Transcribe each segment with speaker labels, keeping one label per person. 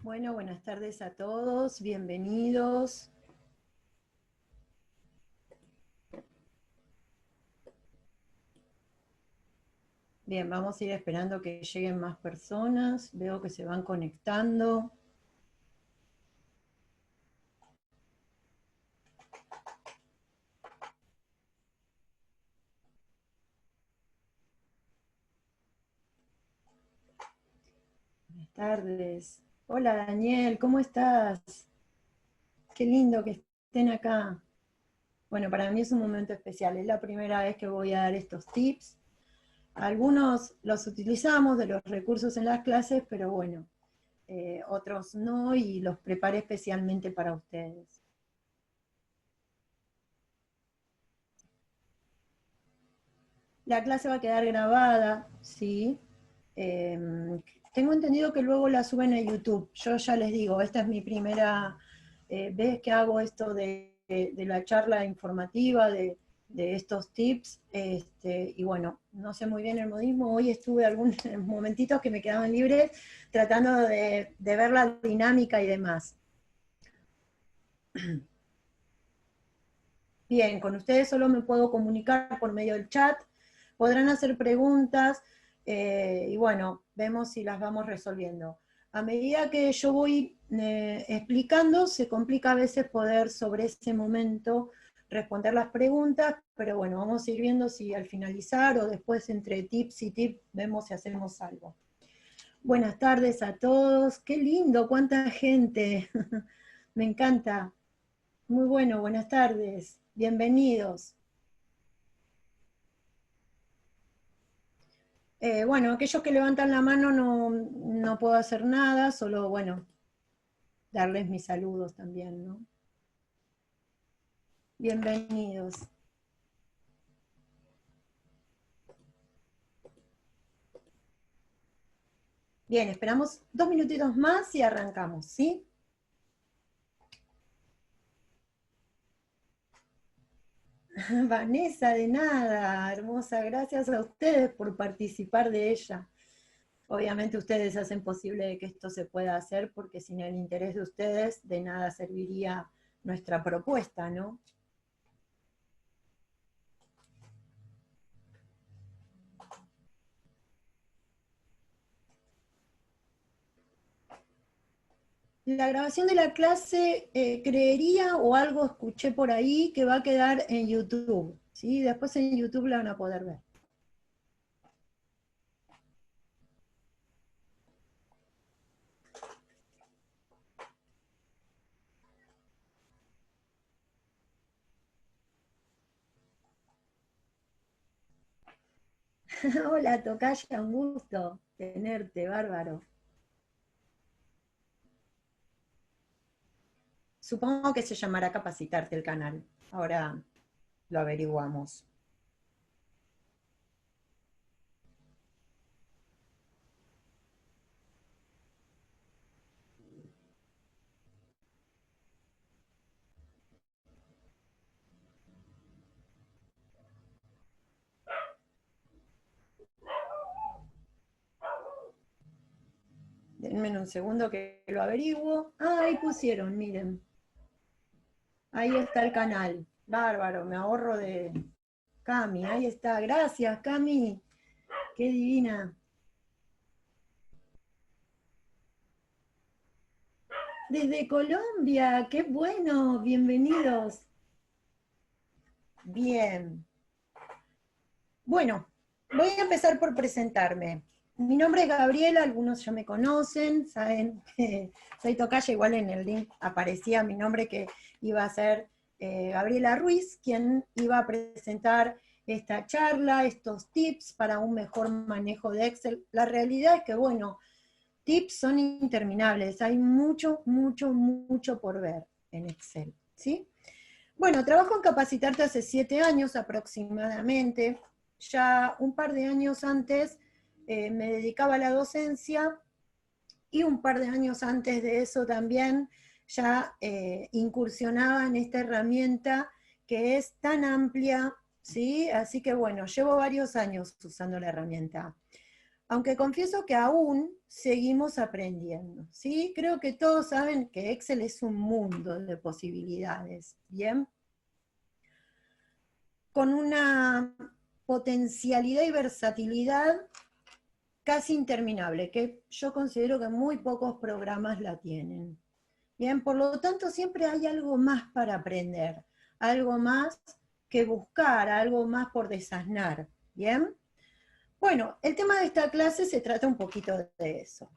Speaker 1: Bueno, buenas tardes a todos, bienvenidos. Bien, vamos a ir esperando que lleguen más personas, veo que se van conectando. Buenas tardes. Hola Daniel, ¿cómo estás? Qué lindo que estén acá. Bueno, para mí es un momento especial, es la primera vez que voy a dar estos tips. Algunos los utilizamos de los recursos en las clases, pero bueno, otros no y los preparé especialmente para ustedes. La clase va a quedar grabada, ¿sí? Tengo entendido que luego la suben a YouTube. Yo ya les digo, esta es mi primera vez que hago esto de la charla informativa, de estos tips. Y bueno, no sé muy bien el modismo. Hoy estuve algunos momentitos que me quedaban libres tratando de ver la dinámica y demás. Bien, con ustedes solo me puedo comunicar por medio del chat, podrán hacer preguntas y bueno, vemos si las vamos resolviendo. A medida que yo voy explicando, se complica a veces poder sobre ese momento responder las preguntas, pero bueno, vamos a ir viendo si al finalizar o después entre tips y tips vemos si hacemos algo. Buenas tardes a todos, qué lindo, cuánta gente, me encanta. Muy bueno, buenas tardes, bienvenidos. Bueno, aquellos que levantan la mano no puedo hacer nada, solo, bueno, darles mis saludos también, ¿no? Bienvenidos. Bien, esperamos 2 minutitos más y arrancamos, ¿sí? Vanessa, de nada, hermosa, gracias a ustedes por participar de ella. Obviamente ustedes hacen posible que esto se pueda hacer porque sin el interés de ustedes de nada serviría nuestra propuesta, ¿no? La grabación de la clase, creería o algo escuché por ahí que va a quedar en YouTube, ¿sí? Después en YouTube la van a poder ver. Hola, Tocaya, un gusto tenerte, bárbaro. Supongo que se llamará Capacitarte el canal. Ahora lo averiguamos. Denme un segundo que lo averiguo. Ah, ahí pusieron, miren. Ahí está el canal. Bárbaro, me ahorro de Cami. Ahí está. Gracias, Cami. Qué divina. Desde Colombia, qué bueno, bienvenidos. Bien. Bueno, voy a empezar por presentarme. Mi nombre es Gabriela, algunos ya me conocen, saben que soy tocaya, igual en el link aparecía mi nombre que iba a ser Gabriela Ruiz, quien iba a presentar esta charla, estos tips para un mejor manejo de Excel. La realidad es que, bueno, tips son interminables, hay mucho, mucho, mucho por ver en Excel, ¿sí? Bueno, trabajo en Capacitarte hace 7 años aproximadamente. Ya un par de años antes me dedicaba a la docencia y un par de años antes de eso también ya incursionaba en esta herramienta que es tan amplia, ¿sí? Así que bueno, llevo varios años usando la herramienta. aunque confieso que aún seguimos aprendiendo, ¿sí? Creo que todos saben que Excel es un mundo de posibilidades, ¿bien? Con una potencialidad y versatilidad casi interminable, que yo considero que muy pocos programas la tienen. Bien, por lo tanto siempre hay algo más para aprender, algo más que buscar, algo más por desasnar, ¿bien? Bueno, el tema de esta clase se trata un poquito de eso.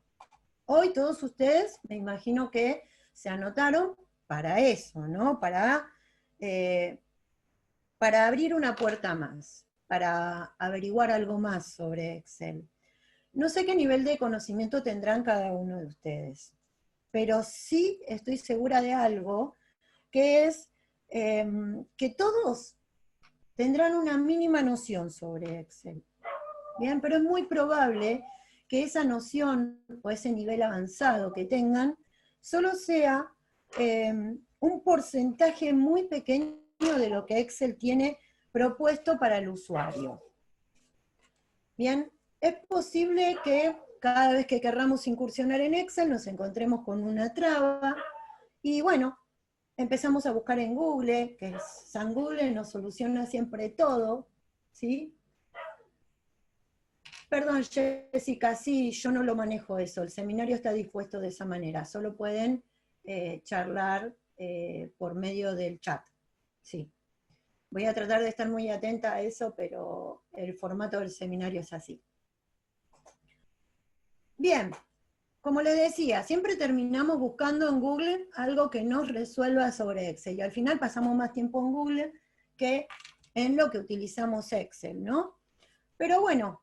Speaker 1: Hoy todos ustedes, me imagino que se anotaron para eso, ¿no? Para abrir una puerta más, para averiguar algo más sobre Excel. No sé qué nivel de conocimiento tendrán cada uno de ustedes, pero sí estoy segura de algo, que es que todos tendrán una mínima noción sobre Excel. Bien, pero es muy probable que esa noción o ese nivel avanzado que tengan solo sea un porcentaje muy pequeño de lo que Excel tiene propuesto para el usuario. Bien, es posible que cada vez que querramos incursionar en Excel nos encontremos con una traba y bueno, empezamos a buscar en Google, que San Google nos soluciona siempre todo, ¿sí? Perdón, Jessica, sí, yo no lo manejo eso, el seminario está dispuesto de esa manera, solo pueden charlar por medio del chat, sí. Voy a tratar de estar muy atenta a eso, pero el formato del seminario es así. Bien, como les decía, siempre terminamos buscando en Google algo que nos resuelva sobre Excel, y al final pasamos más tiempo en Google que en lo que utilizamos Excel, ¿no? Pero bueno,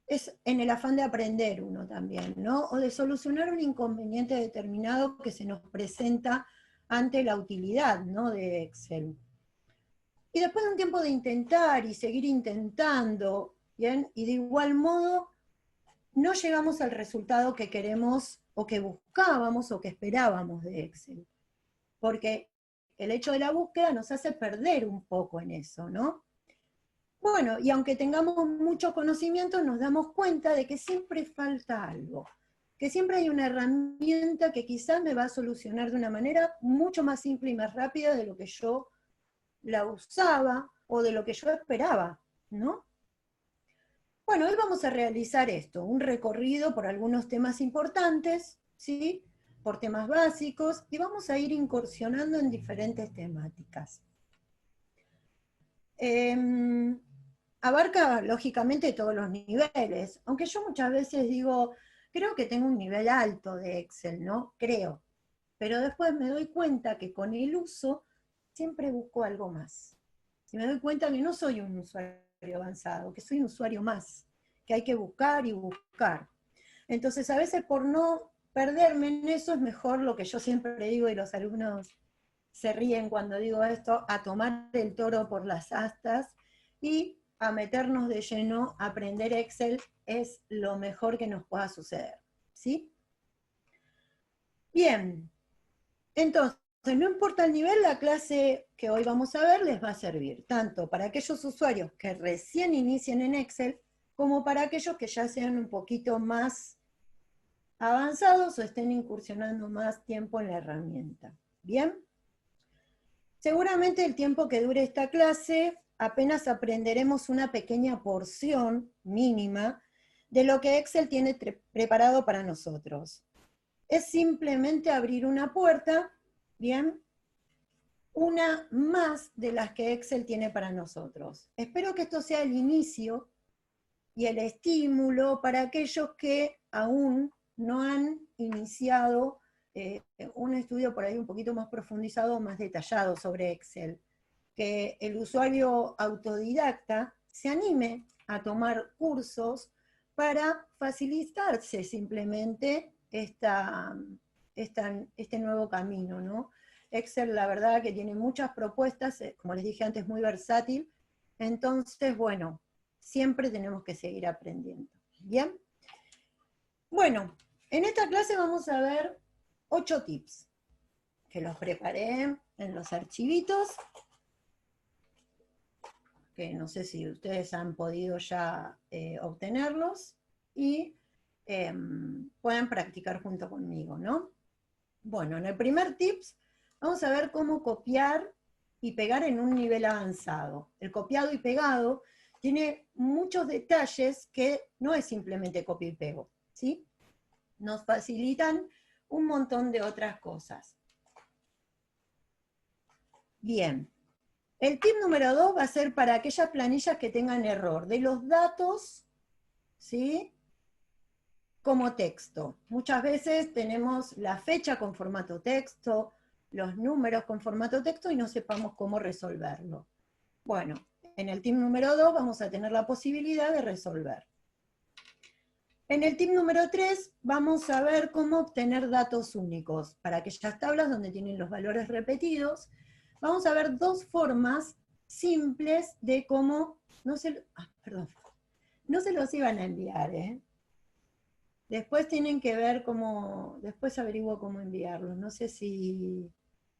Speaker 1: es en el afán de aprender uno también, ¿no? O de solucionar un inconveniente determinado que se nos presenta ante la utilidad, ¿no? De Excel. Y después de un tiempo de intentar y seguir intentando, ¿bien? Y de igual modo, no llegamos al resultado que queremos o que buscábamos o que esperábamos de Excel. Porque el hecho de la búsqueda nos hace perder un poco en eso, ¿no? Bueno, y aunque tengamos mucho conocimiento, nos damos cuenta de que siempre falta algo, que siempre hay una herramienta que quizás me va a solucionar de una manera mucho más simple y más rápida de lo que yo la usaba o de lo que yo esperaba, ¿no? Bueno, hoy vamos a realizar esto, un recorrido por algunos temas importantes, ¿sí? Por temas básicos, y vamos a ir incursionando en diferentes temáticas. Abarca, lógicamente, todos los niveles, aunque yo muchas veces digo, creo que tengo un nivel alto de Excel, ¿no? Creo. Pero después me doy cuenta que con el uso siempre busco algo más. Y me doy cuenta que no soy un usuario avanzado, que soy un usuario más, que hay que buscar y buscar. Entonces, a veces por no perderme en eso es mejor lo que yo siempre digo, y los alumnos se ríen cuando digo esto, a tomar el toro por las astas y a meternos de lleno a aprender Excel es lo mejor que nos pueda suceder, ¿sí? Bien, entonces, no importa el nivel, la clase que hoy vamos a ver les va a servir, tanto para aquellos usuarios que recién inicien en Excel, como para aquellos que ya sean un poquito más avanzados o estén incursionando más tiempo en la herramienta. ¿Bien? Seguramente el tiempo que dure esta clase apenas aprenderemos una pequeña porción mínima de lo que Excel tiene preparado para nosotros. Es simplemente abrir una puerta, ¿bien? Una más de las que Excel tiene para nosotros. Espero que esto sea el inicio y el estímulo para aquellos que aún no han iniciado un estudio por ahí un poquito más profundizado, más detallado sobre Excel. Que el usuario autodidacta se anime a tomar cursos para facilitarse simplemente este nuevo camino, ¿no? Excel, la verdad que tiene muchas propuestas, como les dije antes, muy versátil. Entonces, bueno, siempre tenemos que seguir aprendiendo. ¿Bien? Bueno, en esta clase vamos a ver 8 tips, que los preparé en los archivitos. que no sé si ustedes han podido ya obtenerlos, y pueden practicar junto conmigo, ¿no? Bueno, en el primer tips vamos a ver cómo copiar y pegar en un nivel avanzado. El copiado y pegado tiene muchos detalles que no es simplemente copia y pego, ¿sí? Nos facilitan un montón de otras cosas. Bien, el tip número 2 va a ser para aquellas planillas que tengan error de los datos, ¿sí?, como texto. Muchas veces tenemos la fecha con formato texto, los números con formato texto y no sepamos cómo resolverlo. Bueno, en el tip número 2 vamos a tener la posibilidad de resolver. En el tip número 3 vamos a ver cómo obtener datos únicos. Para aquellas tablas donde tienen los valores repetidos, vamos a ver dos formas simples de cómo... No se los iban a enviar, ¿eh? Después tienen que ver cómo, después averiguo cómo enviarlos. No sé si,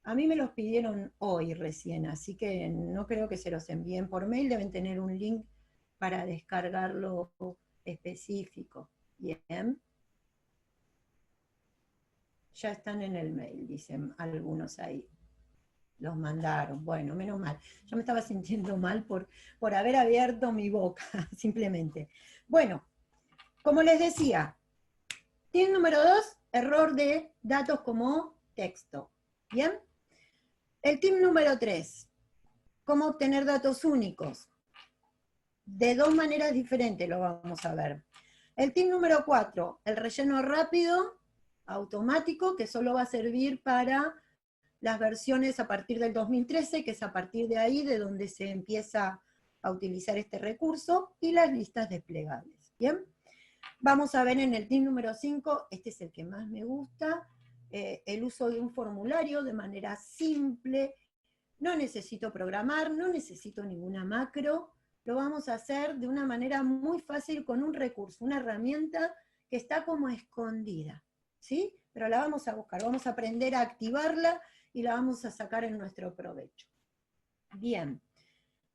Speaker 1: a mí me los pidieron hoy recién, así que no creo que se los envíen por mail, deben tener un link para descargarlo específico. Bien. Ya están en el mail, dicen algunos ahí. Los mandaron. Bueno, menos mal. Yo me estaba sintiendo mal por haber abierto mi boca, simplemente. Bueno, como les decía, tip número 2, error de datos como texto. ¿Bien? El tip número 3, cómo obtener datos únicos. De dos maneras diferentes lo vamos a ver. El tip número 4, el relleno rápido, automático, que solo va a servir para las versiones a partir del 2013, que es a partir de ahí de donde se empieza a utilizar este recurso, y las listas desplegables. ¿Bien? Vamos a ver en el tip número 5, este es el que más me gusta, el uso de un formulario de manera simple. No necesito programar, no necesito ninguna macro, lo vamos a hacer de una manera muy fácil con un recurso, una herramienta que está como escondida, ¿sí? Pero la vamos a buscar, vamos a aprender a activarla y la vamos a sacar en nuestro provecho. Bien.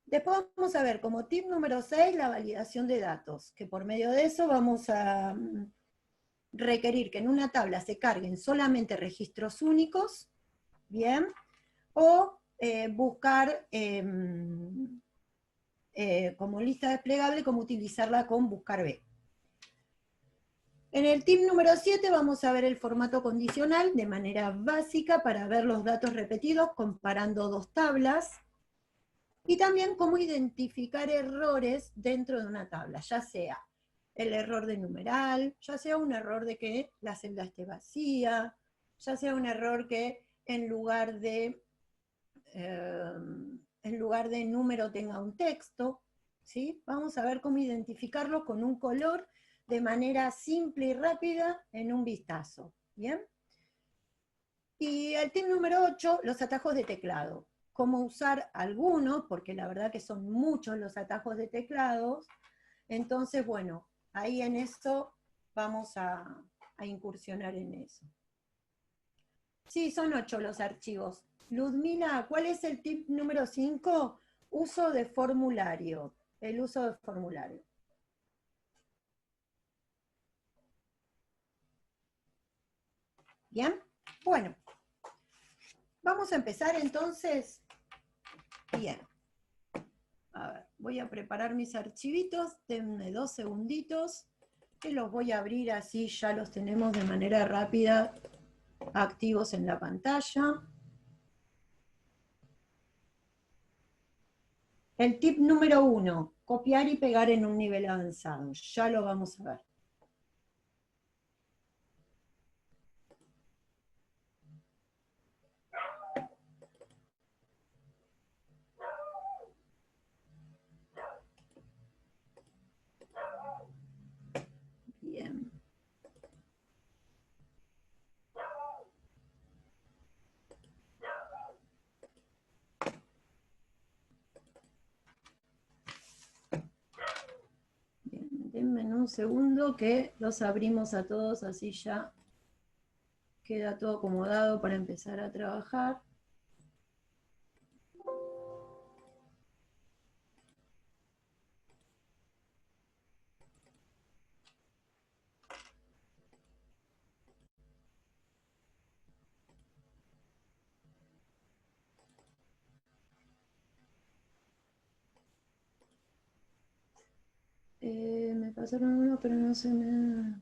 Speaker 1: Después vamos a ver como tip número 6 la validación de datos, que por medio de eso vamos a requerir que en una tabla se carguen solamente registros únicos, ¿bien? O buscar como lista desplegable, cómo utilizarla con buscar B. En el tip número 7 vamos a ver el formato condicional de manera básica para ver los datos repetidos comparando dos tablas, y también cómo identificar errores dentro de una tabla, ya sea el error de numeral, ya sea un error de que la celda esté vacía, ya sea un error que en lugar de número tenga un texto, ¿sí? Vamos a ver cómo identificarlo con un color de manera simple y rápida en un vistazo, ¿bien? Y el tip número 8, los atajos de teclado. Cómo usar algunos, porque la verdad que son muchos los atajos de teclados. Entonces, bueno, ahí en eso vamos a incursionar en eso. Sí, son 8 los archivos. Ludmila, ¿cuál es el tip número 5? Uso de formulario. El uso de formulario. ¿Bien? Bueno, vamos a empezar entonces. Bien. A ver, voy a preparar mis archivitos, denme 2 segunditos, que los voy a abrir así ya los tenemos de manera rápida activos en la pantalla. El tip número 1, copiar y pegar en un nivel avanzado. Ya lo vamos a ver. Bien. Bien, denme un segundo que los abrimos a todos, así ya queda todo acomodado para empezar a trabajar. Me pasaron uno, pero no se me...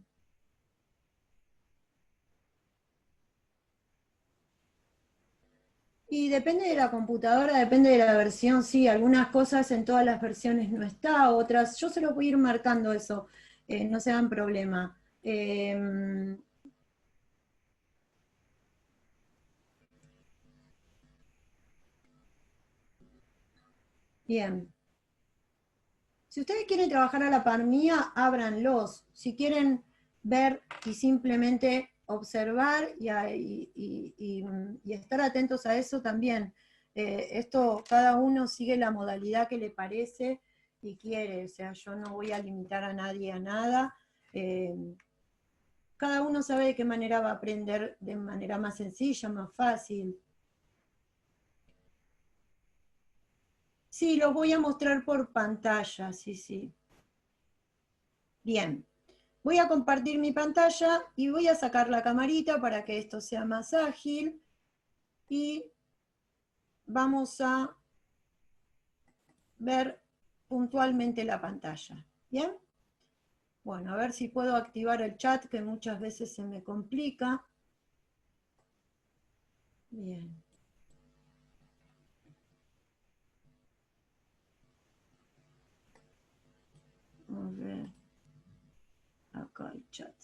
Speaker 1: Y depende de la computadora, depende de la versión, sí, algunas cosas en todas las versiones no está, otras, yo se lo voy a ir marcando eso, no se dan problema. Bien. Si ustedes quieren trabajar a la par mía, ábranlos. Si quieren ver y simplemente observar y estar atentos a eso también. Esto, cada uno sigue la modalidad que le parece y quiere. O sea, yo no voy a limitar a nadie a nada. Eh, Cada uno sabe de qué manera va a aprender de manera más sencilla, más fácil. Sí, los voy a mostrar por pantalla, sí, sí. Bien. Voy a compartir mi pantalla y voy a sacar la camarita para que esto sea más ágil y vamos a ver puntualmente la pantalla. ¿Bien? Bueno, a ver si puedo activar el chat, que muchas veces se me complica. Bien. A ver, acá el chat.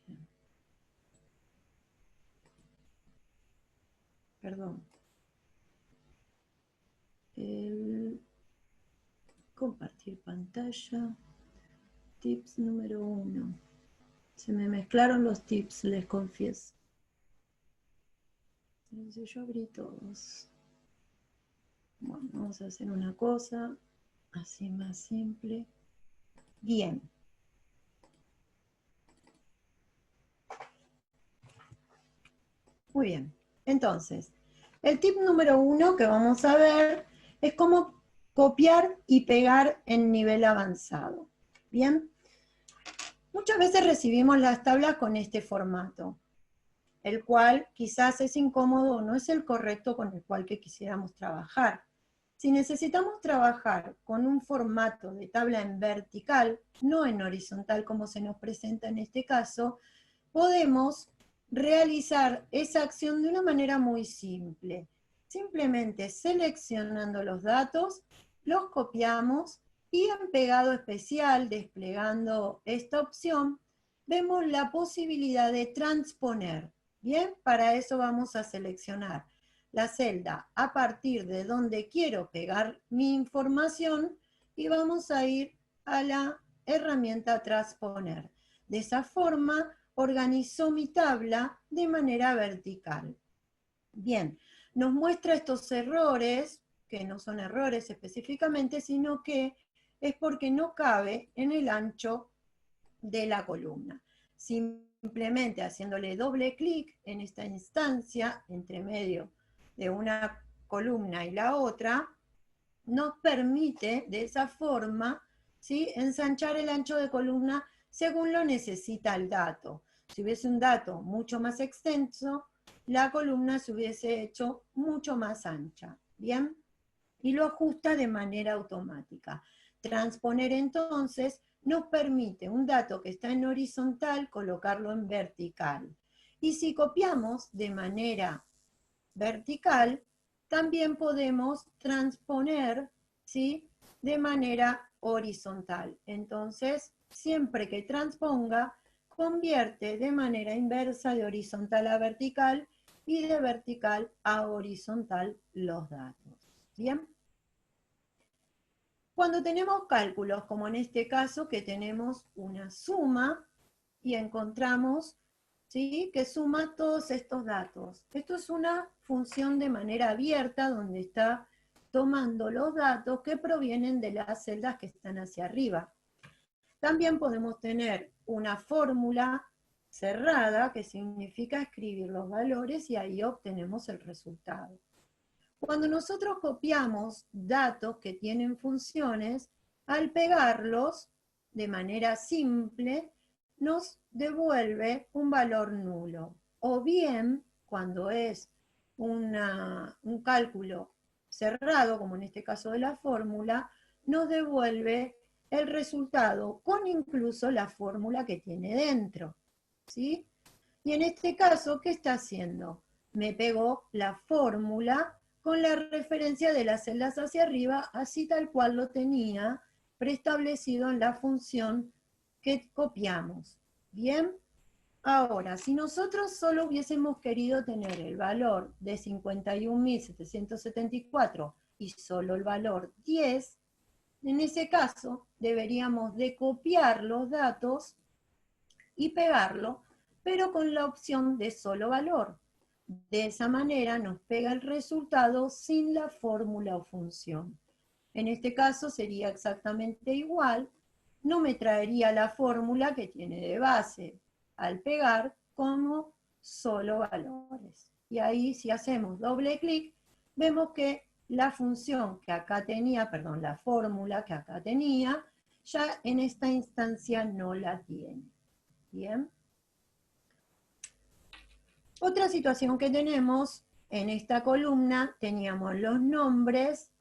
Speaker 1: Bien. Perdón. El compartir pantalla. Tips número 1. Se me mezclaron los tips, les confieso. Entonces yo abrí todos. Bueno, vamos a hacer una cosa así más simple. Bien. Muy bien. Entonces, el tip número 1 que vamos a ver es cómo copiar y pegar en nivel avanzado. Bien. Muchas veces recibimos las tablas con este formato, el cual quizás es incómodo o no es el correcto con el cual que quisiéramos trabajar. Si necesitamos trabajar con un formato de tabla en vertical, no en horizontal como se nos presenta en este caso, podemos realizar esa acción de una manera muy simple. Simplemente seleccionando los datos, los copiamos y en pegado especial, desplegando esta opción, vemos la posibilidad de transponer. Bien, para eso vamos a seleccionar la celda a partir de donde quiero pegar mi información y vamos a ir a la herramienta transponer. De esa forma organizó mi tabla de manera vertical. Bien, nos muestra estos errores, que no son errores específicamente, sino que es porque no cabe en el ancho de la columna. Simplemente haciéndole doble clic en esta instancia, entre medio de una columna y la otra, nos permite de esa forma, ¿sí?, ensanchar el ancho de columna según lo necesita el dato. Si hubiese un dato mucho más extenso, la columna se hubiese hecho mucho más ancha. ¿Bien? Y lo ajusta de manera automática. Transponer entonces nos permite un dato que está en horizontal colocarlo en vertical. Y si copiamos de manera vertical, también podemos transponer, ¿sí?, de manera horizontal. Entonces, siempre que transponga, convierte de manera inversa de horizontal a vertical y de vertical a horizontal los datos. ¿Bien? Cuando tenemos cálculos, como en este caso, que tenemos una suma y encontramos, ¿sí?, que suma todos estos datos. Esto es una función de manera abierta donde está tomando los datos que provienen de las celdas que están hacia arriba. También podemos tener una fórmula cerrada, que significa escribir los valores y ahí obtenemos el resultado. Cuando nosotros copiamos datos que tienen funciones, al pegarlos de manera simple, nos devuelve un valor nulo. O bien, cuando es un cálculo cerrado, como en este caso de la fórmula, nos devuelve el resultado con incluso la fórmula que tiene dentro, ¿sí? Y en este caso, ¿qué está haciendo? Me pegó la fórmula con la referencia de las celdas hacia arriba, así tal cual lo tenía preestablecido en la función que copiamos. ¿Bien? Ahora, si nosotros solo hubiésemos querido tener el valor de 51.774 y solo el valor 10, en ese caso deberíamos de copiar los datos y pegarlo, pero con la opción de solo valor. De esa manera nos pega el resultado sin la fórmula o función. En este caso sería exactamente igual, no me traería la fórmula que tiene de base al pegar como solo valores. Y ahí si hacemos doble clic, vemos que la función que acá tenía, perdón, la fórmula que acá tenía, ya en esta instancia no la tiene. Bien. Otra situación que tenemos, en esta columna teníamos los nombres,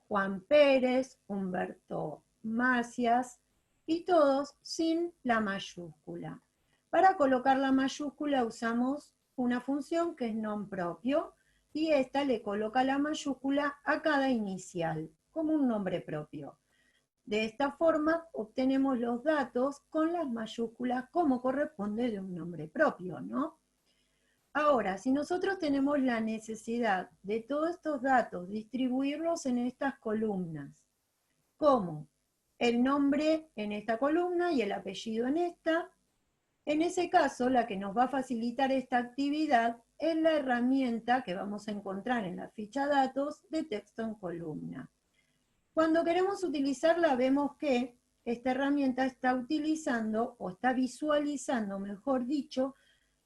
Speaker 1: Juan Pérez, Humberto Macias, y todos sin la mayúscula. Para colocar la mayúscula usamos una función que es non-propio, y esta le coloca la mayúscula a cada inicial, como un nombre propio. De esta forma obtenemos los datos con las mayúsculas como corresponde de un nombre propio, ¿no? Ahora, si nosotros tenemos la necesidad de todos estos datos, distribuirlos en estas columnas, como el nombre en esta columna y el apellido en esta, en ese caso la que nos va a facilitar esta actividad es la herramienta que vamos a encontrar en la ficha datos de texto en columna. Cuando queremos utilizarla vemos que esta herramienta está utilizando, o está visualizando, mejor dicho,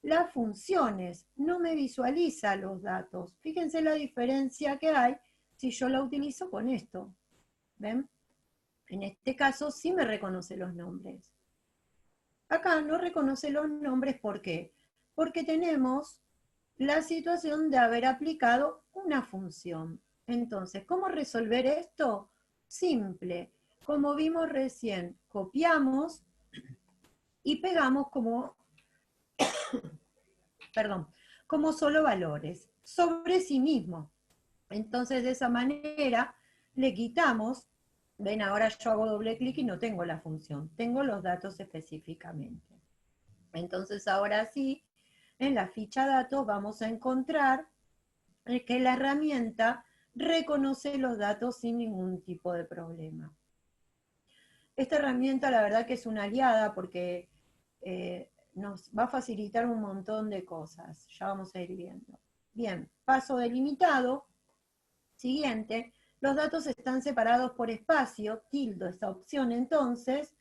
Speaker 1: las funciones, no me visualiza los datos. Fíjense la diferencia que hay si yo la utilizo con esto. ¿Ven? En este caso sí me reconoce los nombres. Acá no reconoce los nombres, ¿por qué? Porque tenemos la situación de haber aplicado una función. Entonces, ¿cómo resolver esto? Simple. Como vimos recién, copiamos y pegamos como solo valores sobre sí mismo. Entonces, de esa manera, le quitamos, ven, ahora yo hago doble clic y no tengo la función, tengo los datos específicamente. Entonces, ahora sí, en la ficha datos vamos a encontrar que la herramienta reconoce los datos sin ningún tipo de problema. Esta herramienta la verdad que es una aliada porque nos va a facilitar un montón de cosas, ya vamos a ir viendo. Bien, paso delimitado. Siguiente, los datos están separados por espacio, tildo esta opción entonces,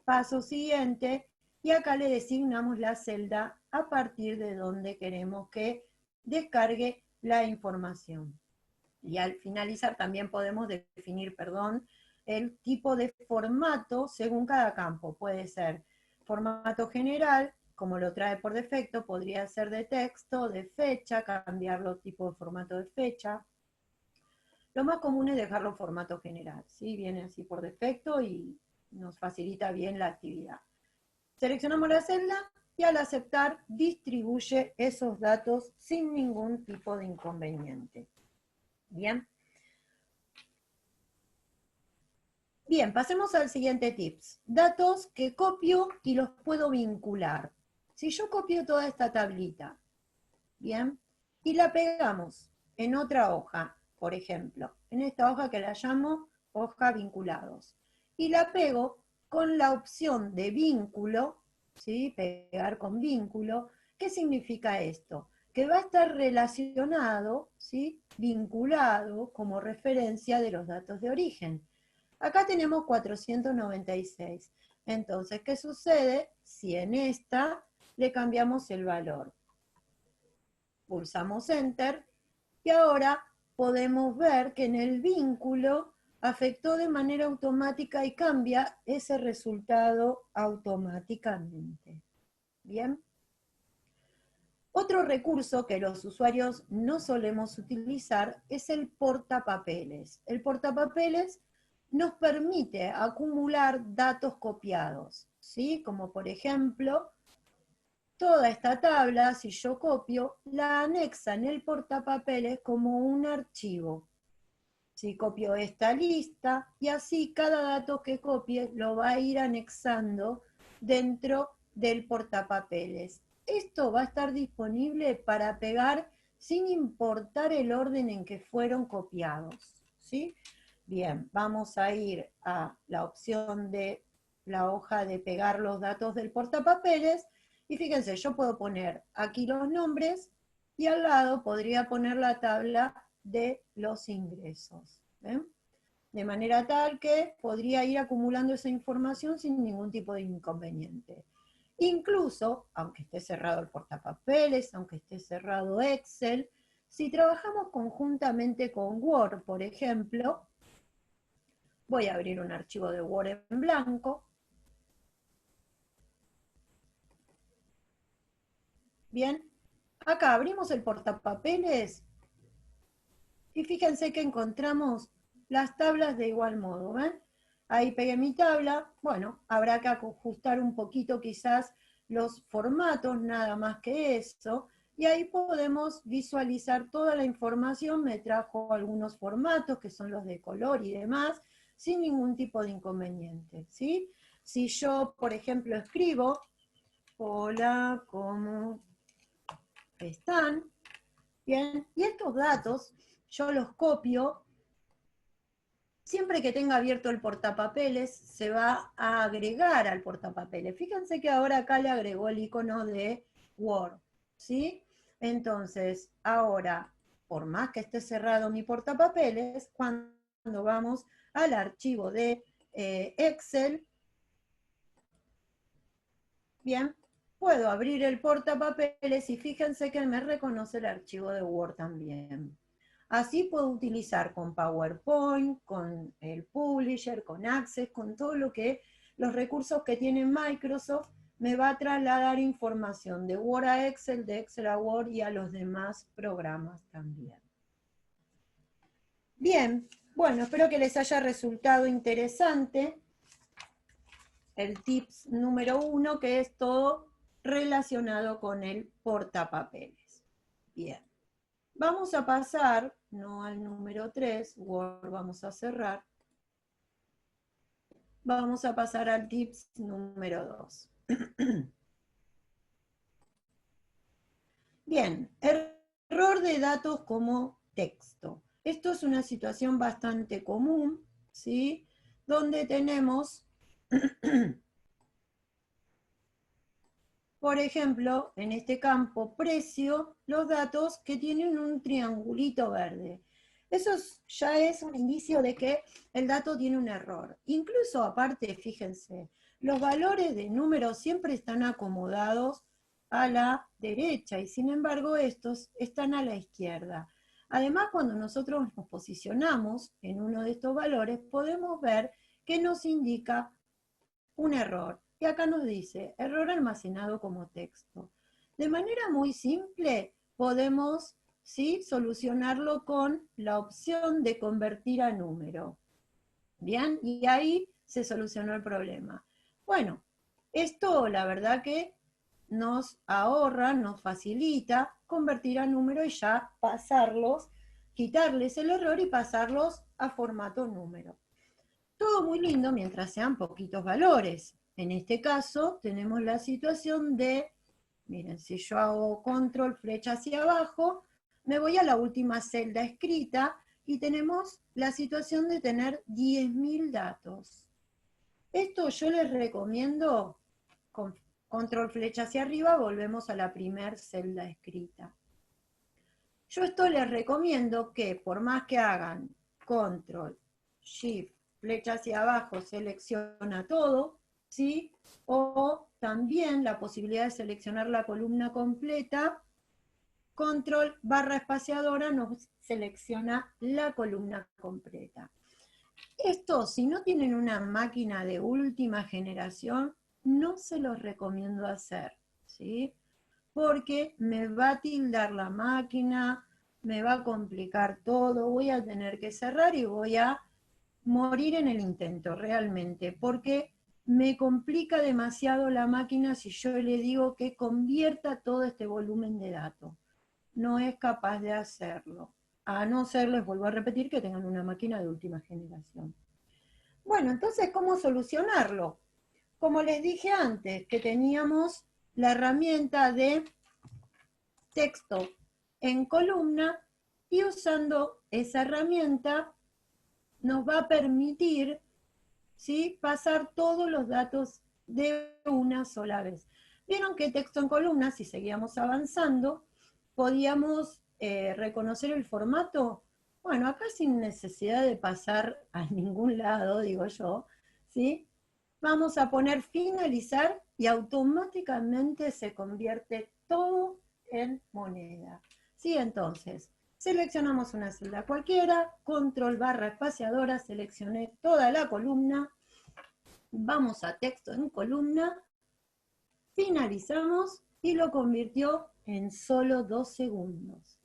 Speaker 1: paso siguiente, y acá le designamos la celda a partir de donde queremos que descargue la información. Y al finalizar también podemos definir, el tipo de formato según cada campo. Puede ser formato general, como lo trae por defecto, podría ser de texto, de fecha, cambiarlo tipo de formato de fecha. Lo más común es dejarlo en formato general, ¿sí? Viene así por defecto y nos facilita bien la actividad. Seleccionamos la celda y al aceptar distribuye esos datos sin ningún tipo de inconveniente. Bien. Bien, pasemos al siguiente tips. Datos que copio y los puedo vincular. Si yo copio toda esta tablita, bien, y la pegamos en otra hoja, por ejemplo, en esta hoja que la llamo hoja vinculados, y la pego con la opción de vínculo, ¿sí? Pegar con vínculo. ¿Qué significa esto? Que va a estar relacionado, ¿sí? Vinculado como referencia de los datos de origen. Acá tenemos 496. Entonces, ¿qué sucede si en esta le cambiamos el valor? Pulsamos Enter y ahora podemos ver que en el vínculo afectó de manera automática y cambia ese resultado automáticamente. Bien. Otro recurso que los usuarios no solemos utilizar es el portapapeles. El portapapeles nos permite acumular datos copiados, ¿sí? Como por ejemplo, toda esta tabla, si yo copio, la anexa en el portapapeles como un archivo. Si copio esta lista, y así cada dato que copie lo va a ir anexando dentro del portapapeles. Esto va a estar disponible para pegar sin importar el orden en que fueron copiados, ¿sí? Bien, vamos a ir a la opción de la hoja de pegar los datos del portapapeles, y fíjense, yo puedo poner aquí los nombres, y al lado podría poner la tabla de los ingresos. ¿Ven? De manera tal que podría ir acumulando esa información sin ningún tipo de inconveniente. Incluso, aunque esté cerrado el portapapeles, aunque esté cerrado Excel, si trabajamos conjuntamente con Word, por ejemplo, voy a abrir un archivo de Word en blanco. Bien, acá abrimos el portapapeles y fíjense que encontramos las tablas de igual modo, ¿ven? Ahí pegué mi tabla, bueno, habrá que ajustar un poquito quizás los formatos, nada más que eso, y ahí podemos visualizar toda la información. Me trajo algunos formatos que son los de color y demás, sin ningún tipo de inconveniente, ¿sí? Si yo, por ejemplo, escribo, hola, ¿cómo están? Bien, y estos datos yo los copio. Siempre que tenga abierto el portapapeles, se va a agregar al portapapeles. Fíjense que ahora acá le agregó el icono de Word, ¿sí? Entonces, ahora, por más que esté cerrado mi portapapeles, cuando vamos al archivo de Excel, bien, puedo abrir el portapapeles y fíjense que me reconoce el archivo de Word también. Así puedo utilizar con PowerPoint, con el Publisher, con Access, con todo lo que los recursos que tiene Microsoft, me va a trasladar información de Word a Excel, de Excel a Word y a los demás programas también. Bien, bueno, espero que les haya resultado interesante el tips número 1, que es todo relacionado con el portapapeles. Bien. Vamos a pasar, no al número 3, Word vamos a cerrar. Vamos a pasar al tips número 2. Bien, error de datos como texto. Esto es una situación bastante común, ¿sí? Donde tenemos, por ejemplo, en este campo precio, los datos que tienen un triangulito verde. Eso ya es un indicio de que el dato tiene un error. Incluso aparte, fíjense, los valores de números siempre están acomodados a la derecha y sin embargo estos están a la izquierda. Además, cuando nosotros nos posicionamos en uno de estos valores, podemos ver que nos indica un error. Y acá nos dice, error almacenado como texto. De manera muy simple, podemos, ¿sí?, solucionarlo con la opción de convertir a número. Bien, y ahí se solucionó el problema. Bueno, esto la verdad que nos ahorra, nos facilita convertir a número y ya pasarlos, quitarles el error y pasarlos a formato número. Todo muy lindo mientras sean poquitos valores. En este caso tenemos la situación de, miren, si yo hago control flecha hacia abajo, me voy a la última celda escrita y tenemos la situación de tener 10.000 datos. Esto yo les recomiendo, con control flecha hacia arriba, volvemos a la primera celda escrita. Yo esto les recomiendo que por más que hagan control, shift, flecha hacia abajo, selecciona todo, ¿sí? O también la posibilidad de seleccionar la columna completa, control barra espaciadora nos selecciona la columna completa. Esto, si no tienen una máquina de última generación, no se los recomiendo hacer, ¿sí? Porque me va a tildar la máquina, me va a complicar todo, voy a tener que cerrar y voy a morir en el intento, realmente, porque me complica demasiado la máquina si yo le digo que convierta todo este volumen de datos. No es capaz de hacerlo. A no ser, les vuelvo a repetir, que tengan una máquina de última generación. Bueno, entonces, ¿cómo solucionarlo? Como les dije antes, que teníamos la herramienta de texto en columna, y usando esa herramienta nos va a permitir, ¿sí?, pasar todos los datos de una sola vez. Vieron que texto en columna, si seguíamos avanzando, podíamos reconocer el formato. Bueno, acá sin necesidad de pasar a ningún lado, digo yo, ¿sí? Vamos a poner finalizar y automáticamente se convierte todo en moneda. ¿Sí? Entonces, seleccionamos una celda cualquiera, control barra espaciadora, seleccioné toda la columna, vamos a texto en columna, finalizamos y lo convirtió en solo 2 segundos.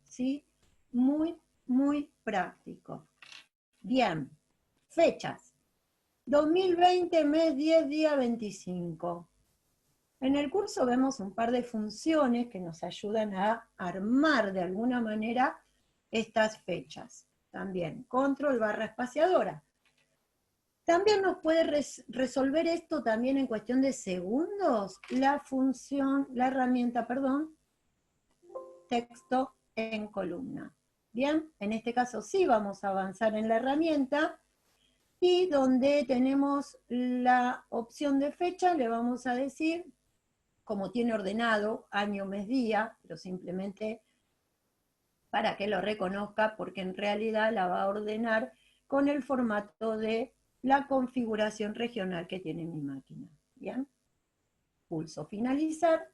Speaker 1: ¿Sí? Muy, muy práctico. Bien, fechas. 2020, mes 10, día 25. En el curso vemos un par de funciones que nos ayudan a armar de alguna manera estas fechas. También, control barra espaciadora. También nos puede resolver esto también en cuestión de segundos, la herramienta, texto en columna. Bien, en este caso sí vamos a avanzar en la herramienta, y donde tenemos la opción de fecha, le vamos a decir, como tiene ordenado año, mes, día, pero simplemente para que lo reconozca, porque en realidad la va a ordenar con el formato de la configuración regional que tiene mi máquina. Bien, pulso finalizar,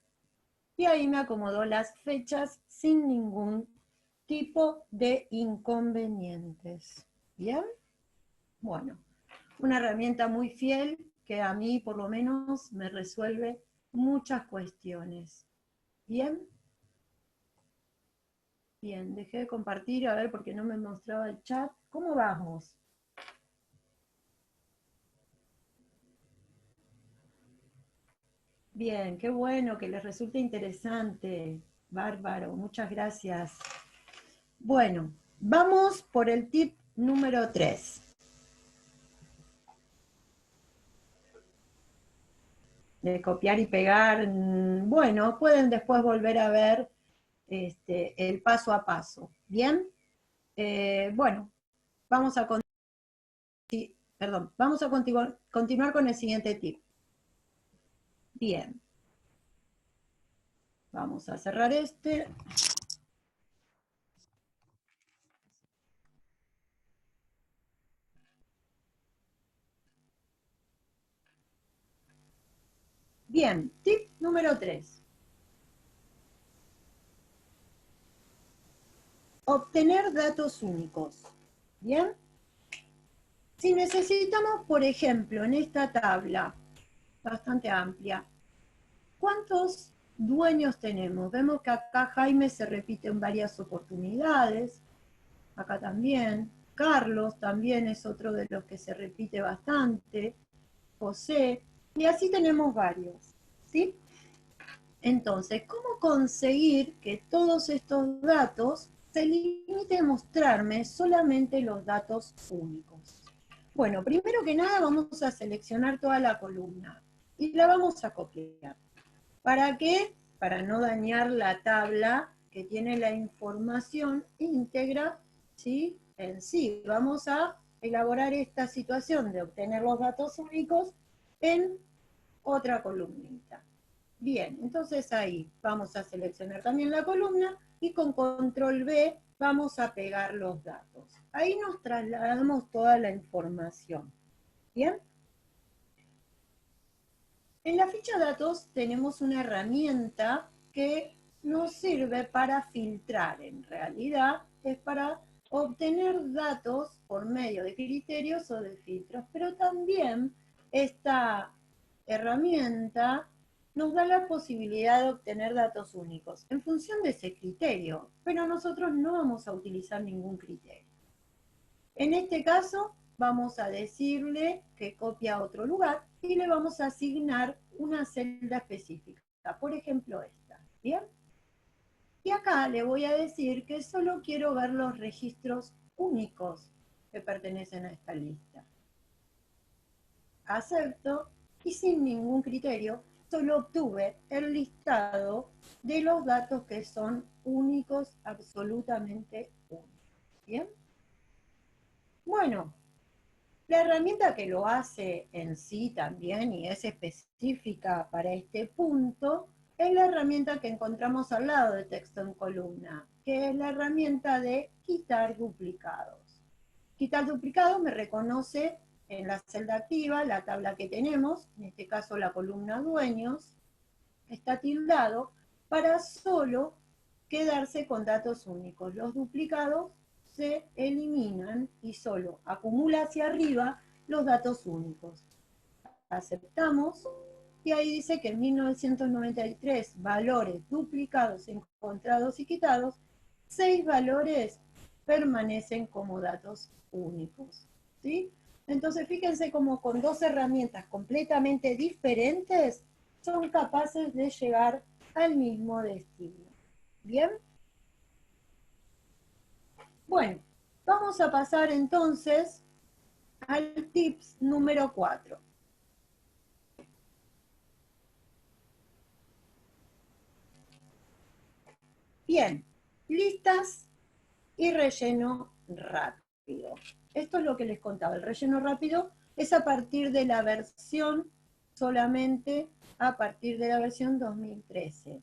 Speaker 1: y ahí me acomodó las fechas sin ningún tipo de inconvenientes. Bien, bueno, una herramienta muy fiel que a mí por lo menos me resuelve muchas cuestiones. ¿Bien? Bien, dejé de compartir, a ver, porque no me mostraba el chat. ¿Cómo vamos? Bien, qué bueno, que les resulte interesante. Bárbaro, muchas gracias. Bueno, vamos por el tip número 3. De copiar y pegar, bueno, pueden después volver a ver el paso a paso. ¿Bien? Bueno, vamos a, vamos a continuar con el siguiente tip. Bien. Vamos a cerrar este. Bien, tip número 3. Obtener datos únicos. Bien. Si necesitamos, por ejemplo, en esta tabla, bastante amplia, ¿cuántos dueños tenemos? Vemos que acá Jaime se repite en varias oportunidades, acá también, Carlos también es otro de los que se repite bastante, José, y así tenemos varios, ¿sí? Entonces, ¿cómo conseguir que todos estos datos se limite a mostrarme solamente los datos únicos? Bueno, primero que nada vamos a seleccionar toda la columna y la vamos a copiar. ¿Para qué? Para no dañar la tabla que tiene la información íntegra, ¿sí?, en sí. Vamos a elaborar esta situación de obtener los datos únicos en otra columnita. Bien, entonces ahí vamos a seleccionar también la columna y con control B vamos a pegar los datos. Ahí nos trasladamos toda la información. ¿Bien? En la ficha datos tenemos una herramienta que nos sirve para filtrar. En realidad es para obtener datos por medio de criterios o de filtros, pero también esta herramienta nos da la posibilidad de obtener datos únicos en función de ese criterio, pero nosotros no vamos a utilizar ningún criterio. En este caso, vamos a decirle que copia a otro lugar y le vamos a asignar una celda específica. Por ejemplo, esta. ¿Bien? Y acá le voy a decir que solo quiero ver los registros únicos que pertenecen a esta lista. Acepto y sin ningún criterio solo obtuve el listado de los datos que son únicos, absolutamente únicos. ¿Bien? Bueno, la herramienta que lo hace en sí también y es específica para este punto es la herramienta que encontramos al lado de texto en columna, que es la herramienta de quitar duplicados. Quitar duplicados me reconoce en la celda activa la tabla que tenemos, en este caso la columna dueños, está tildado para solo quedarse con datos únicos. Los duplicados se eliminan y solo acumula hacia arriba los datos únicos. Aceptamos y ahí dice que en 1993 valores duplicados, encontrados y quitados, 6 valores permanecen como datos únicos. ¿Sí? Entonces fíjense cómo con dos herramientas completamente diferentes son capaces de llegar al mismo destino. ¿Bien? Bueno, vamos a pasar entonces al tips número 4. Bien, listas y relleno rápido. Esto es lo que les contaba. El relleno rápido es a partir de la versión, solamente a partir de la versión 2013.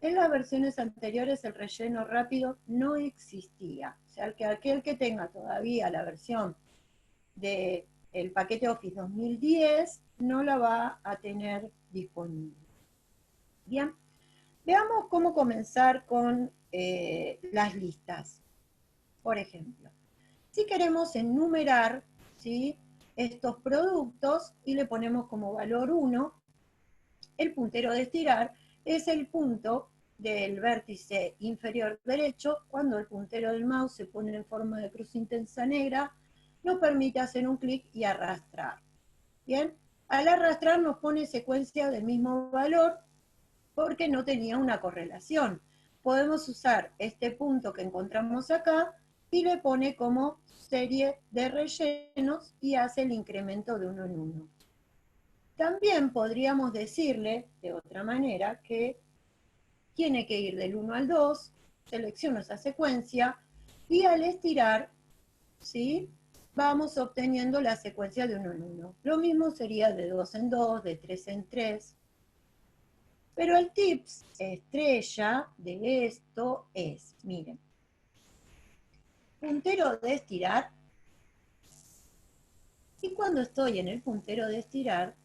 Speaker 1: En las versiones anteriores el relleno rápido no existía. O sea, que aquel que tenga todavía la versión del paquete Office 2010 no la va a tener disponible. Bien, veamos cómo comenzar con las listas. Por ejemplo, si queremos enumerar, ¿sí?, estos productos y le ponemos como valor 1, el puntero de estirar es el punto del vértice inferior derecho. Cuando el puntero del mouse se pone en forma de cruz intensa negra, nos permite hacer un clic y arrastrar. Bien, al arrastrar nos pone secuencia del mismo valor porque no tenía una correlación. Podemos usar este punto que encontramos acá y le pone como serie de rellenos y hace el incremento de uno en uno. También podríamos decirle, de otra manera, que tiene que ir del 1 al 2, selecciono esa secuencia, y al estirar, ¿sí?, vamos obteniendo la secuencia de 1 en 1. Lo mismo sería de 2 en 2, de 3 en 3. Pero el tips estrella de esto es, miren, puntero de estirar, y cuando estoy en el puntero de estirar,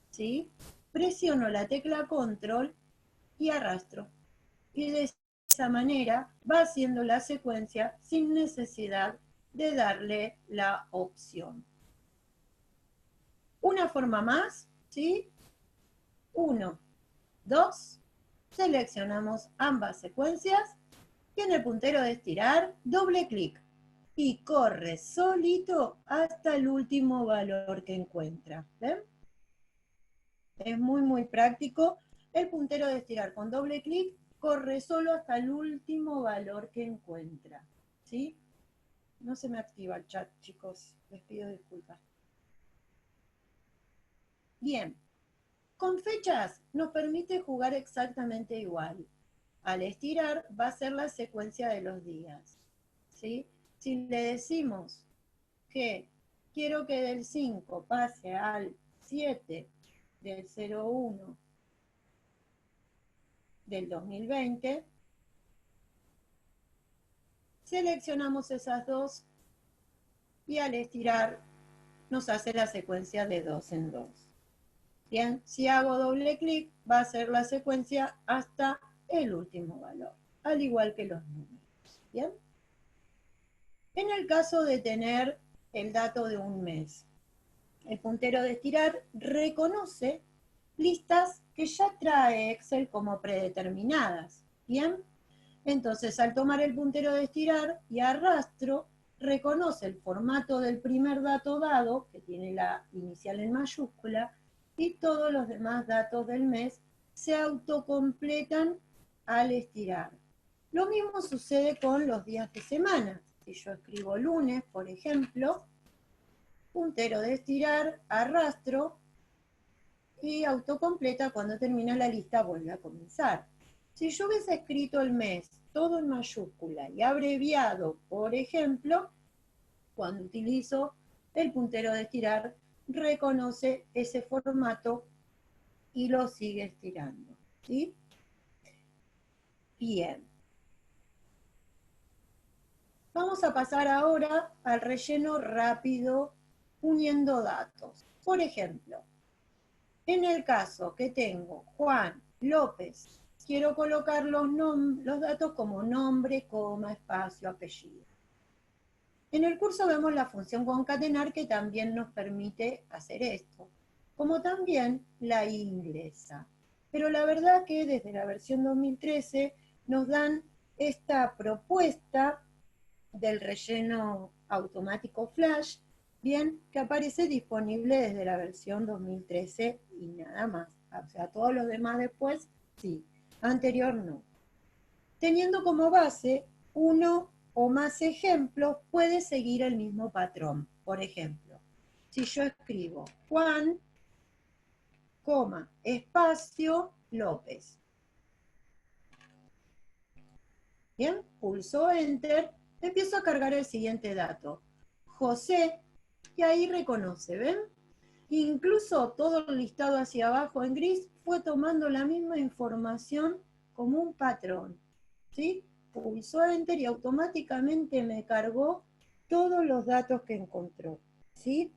Speaker 1: ¿sí?, presiono la tecla control y arrastro. Y de esa manera va haciendo la secuencia sin necesidad de darle la opción. Una forma más, ¿sí? 1, 2, seleccionamos ambas secuencias y en el puntero de estirar, doble clic y corre solito hasta el último valor que encuentra. ¿Ven? Es muy práctico. El puntero de estirar con doble clic corre solo hasta el último valor que encuentra. ¿Sí? No se me activa el chat, chicos. Les pido disculpas. Bien. Con fechas nos permite jugar exactamente igual. Al estirar va a ser la secuencia de los días. ¿Sí? Si le decimos que quiero que del 5 pase al 7 del 01 del 2020, seleccionamos esas dos y al estirar nos hace la secuencia de 2 en 2. Bien, si hago doble clic va a ser la secuencia hasta el último valor, al igual que los números. Bien. En el caso de tener el dato de un mes, el puntero de estirar reconoce listas que ya trae Excel como predeterminadas. Bien. Entonces, al tomar el puntero de estirar y arrastro, reconoce el formato del primer dato dado, que tiene la inicial en mayúscula, y todos los demás datos del mes se autocompletan al estirar. Lo mismo sucede con los días de semana. Si yo escribo lunes, por ejemplo, puntero de estirar, arrastro y autocompleta, cuando termina la lista vuelve a comenzar. Si yo hubiese escrito el mes todo en mayúscula y abreviado, por ejemplo, cuando utilizo el puntero de estirar, reconoce ese formato y lo sigue estirando, ¿sí? Bien. Vamos a pasar ahora al relleno rápido uniendo datos. Por ejemplo, en el caso que tengo Juan López, quiero colocar los datos como nombre, coma, espacio, apellido. En el curso vemos la función concatenar que también nos permite hacer esto, como también la inglesa. Pero la verdad que desde la versión 2013 nos dan esta propuesta del relleno automático Flash, bien, que aparece disponible desde la versión 2013 y nada más. O sea, todos los demás después, sí. Anterior no. Teniendo como base uno o más ejemplos, puede seguir el mismo patrón. Por ejemplo, si yo escribo Juan, coma, espacio, López. Bien, pulso Enter, empiezo a cargar el siguiente dato. José, y ahí reconoce, ¿ven? Incluso todo el listado hacia abajo en gris fue tomando la misma información como un patrón, ¿sí? Pulsó Enter y automáticamente me cargó todos los datos que encontró, ¿sí?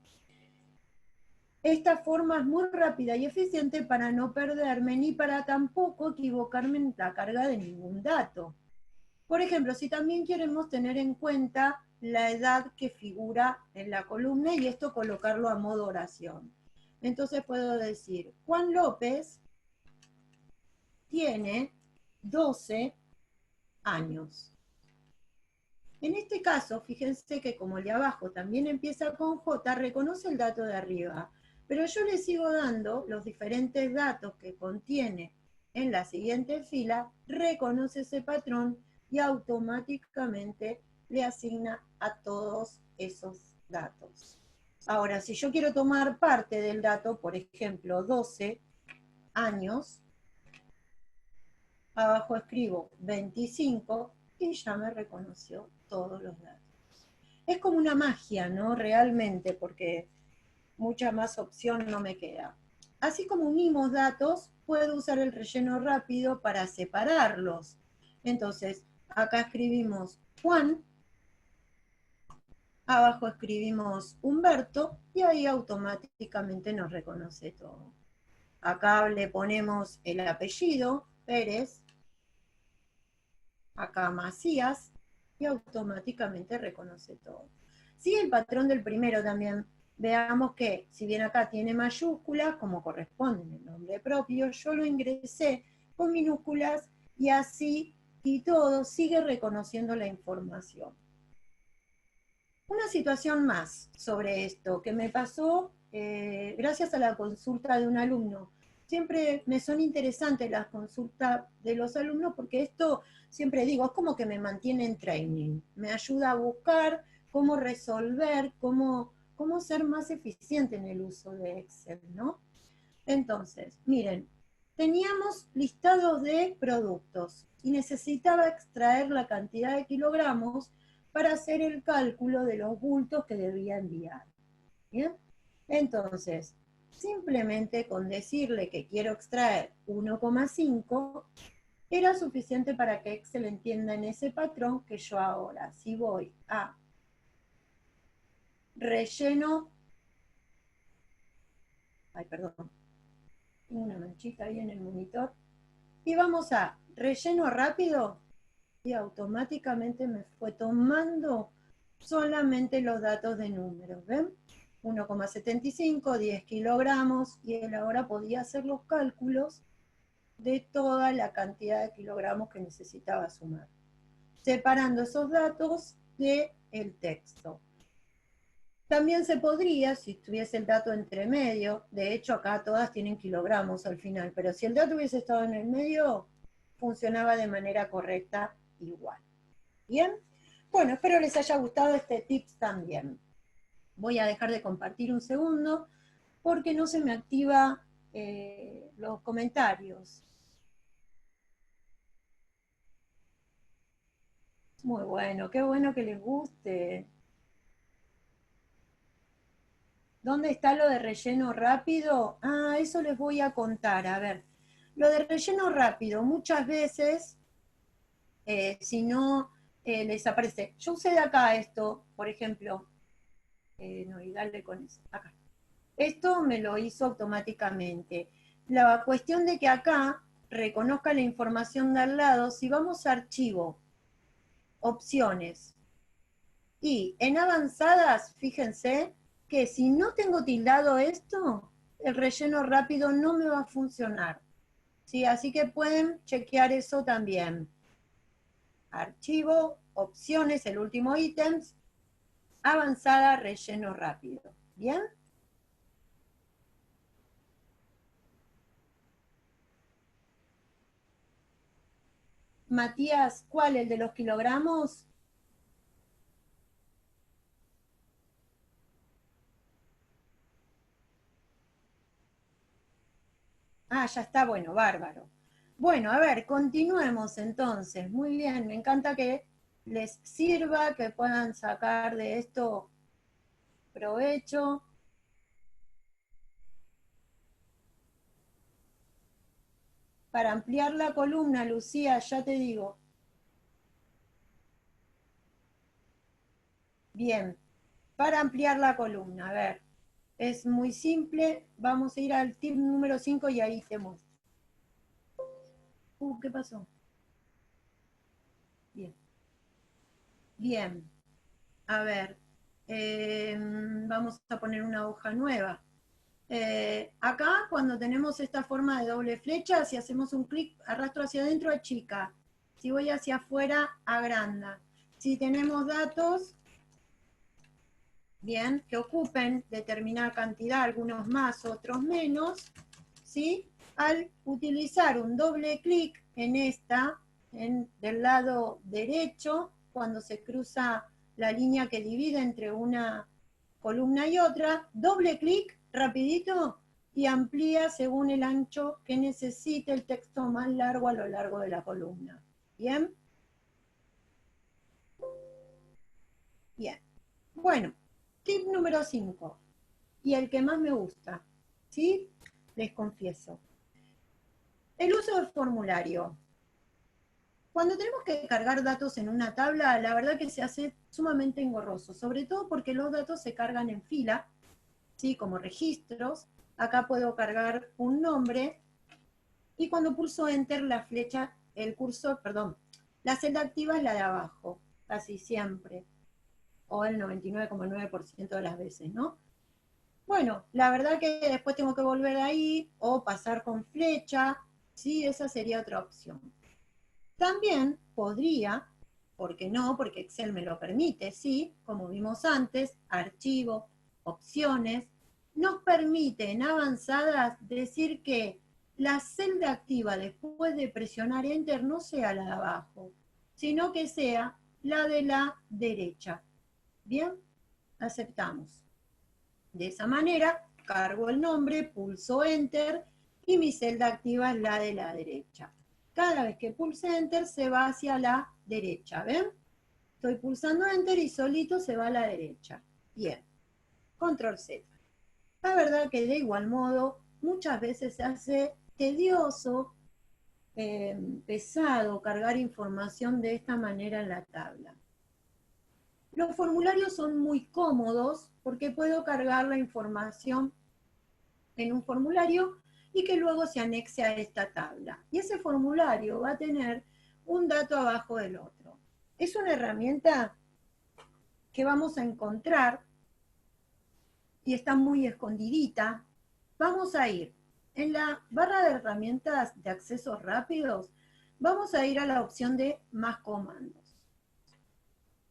Speaker 1: Esta forma es muy rápida y eficiente para no perderme ni para tampoco equivocarme en la carga de ningún dato. Por ejemplo, si también queremos tener en cuenta la edad que figura en la columna y esto colocarlo a modo oración. Entonces puedo decir, Juan López tiene 12 años. En este caso, fíjense que como el de abajo también empieza con J, reconoce el dato de arriba, pero yo le sigo dando los diferentes datos que contiene en la siguiente fila, reconoce ese patrón y automáticamente le asigna a todos esos datos. Ahora, si yo quiero tomar parte del dato, por ejemplo, 12 años, abajo escribo 25 y ya me reconoció todos los datos. Es como una magia, ¿no? Realmente, porque mucha más opción no me queda. Así como unimos datos, puedo usar el relleno rápido para separarlos. Entonces, acá escribimos Juan, abajo escribimos Humberto, y ahí automáticamente nos reconoce todo. Acá le ponemos el apellido, Pérez, acá Macías, y automáticamente reconoce todo. Sigue el patrón del primero también. Veamos que, si bien acá tiene mayúsculas, como corresponde en el nombre propio, yo lo ingresé con minúsculas y así y todo sigue reconociendo la información. Una situación más sobre esto que me pasó gracias a la consulta de un alumno. Siempre me son interesantes las consultas de los alumnos porque esto, siempre digo, es como que me mantiene en training. Me ayuda a buscar cómo resolver, cómo ser más eficiente en el uso de Excel, ¿no? Entonces, miren, teníamos listados de productos y necesitaba extraer la cantidad de kilogramos para hacer el cálculo de los bultos que debía enviar. ¿Bien? Entonces, simplemente con decirle que quiero extraer 1,5 era suficiente para que Excel entienda en ese patrón que yo ahora, si voy a relleno, tengo una manchita ahí en el monitor, y vamos a relleno rápido, y automáticamente me fue tomando solamente los datos de números, ¿ven? 1,75, 10 kilogramos, y él ahora podía hacer los cálculos de toda la cantidad de kilogramos que necesitaba sumar. Separando esos datos del texto. También se podría, si tuviese el dato entre medio, de hecho acá todas tienen kilogramos al final, pero si el dato hubiese estado en el medio, funcionaba de manera correcta igual. ¿Bien? Bueno, espero les haya gustado este tips también. Voy a dejar de compartir un segundo porque no se me activa los comentarios. Muy bueno, qué bueno que les guste. ¿Dónde está lo de relleno rápido? Ah, eso les voy a contar. A ver, lo de relleno rápido, muchas veces, si no les aparece. Yo usé de acá esto, por ejemplo, no, y dale con eso, acá. Esto me lo hizo automáticamente. La cuestión de que acá reconozca la información de al lado, si vamos a archivo, opciones, y en avanzadas, fíjense que si no tengo tildado esto, el relleno rápido no me va a funcionar. ¿Sí? Así que pueden chequear eso también. Archivo, opciones, el último ítem, avanzada, relleno rápido. ¿Bien? Matías, ¿cuál? ¿El de los kilogramos? Ah, ya está, bueno, bárbaro. Bueno, a ver, continuemos entonces. Muy bien, me encanta que les sirva, que puedan sacar de esto provecho. Para ampliar la columna, Lucía, ya te digo. Bien, para ampliar la columna, a ver, es muy simple. Vamos a ir al tip número 5 y ahí te muestro. ¿Qué pasó? Bien. Bien, a ver, vamos a poner una hoja nueva. Acá, cuando tenemos esta forma de doble flecha, si hacemos un clic, arrastro hacia adentro, achica. Si voy hacia afuera, agranda. Si tenemos datos, bien, que ocupen determinada cantidad, algunos más, otros menos, ¿sí? Al utilizar un doble clic en esta, del lado derecho, cuando se cruza la línea que divide entre una columna y otra, doble clic, rapidito, y amplía según el ancho que necesite el texto más largo a lo largo de la columna. ¿Bien? Bien. Bueno, tip número 5, y el que más me gusta, ¿sí? Les confieso. El uso del formulario. Cuando tenemos que cargar datos en una tabla, la verdad que se hace sumamente engorroso, sobre todo porque los datos se cargan en fila, ¿sí? Como registros. Acá puedo cargar un nombre, y cuando pulso Enter, la flecha, el cursor, perdón, la celda activa es la de abajo, casi siempre, o el 99,9% de las veces, ¿no? Bueno, la verdad que después tengo que volver ahí, o pasar con flecha, sí, esa sería otra opción. También podría, ¿por qué no? Porque Excel me lo permite, sí, como vimos antes, archivo, opciones, nos permite en avanzadas decir que la celda activa después de presionar Enter no sea la de abajo, sino que sea la de la derecha. Bien, aceptamos. De esa manera, cargo el nombre, pulso Enter y mi celda activa es la de la derecha. Cada vez que pulse Enter se va hacia la derecha, ¿ven? Estoy pulsando Enter y solito se va a la derecha. Bien, Control Z. La verdad que de igual modo muchas veces se hace tedioso, pesado cargar información de esta manera en la tabla. Los formularios son muy cómodos porque puedo cargar la información en un formulario y que luego se anexe a esta tabla. Y ese formulario va a tener un dato abajo del otro. Es una herramienta que vamos a encontrar y está muy escondidita. Vamos a ir en la barra de herramientas de accesos rápidos, vamos a ir a la opción de más comandos.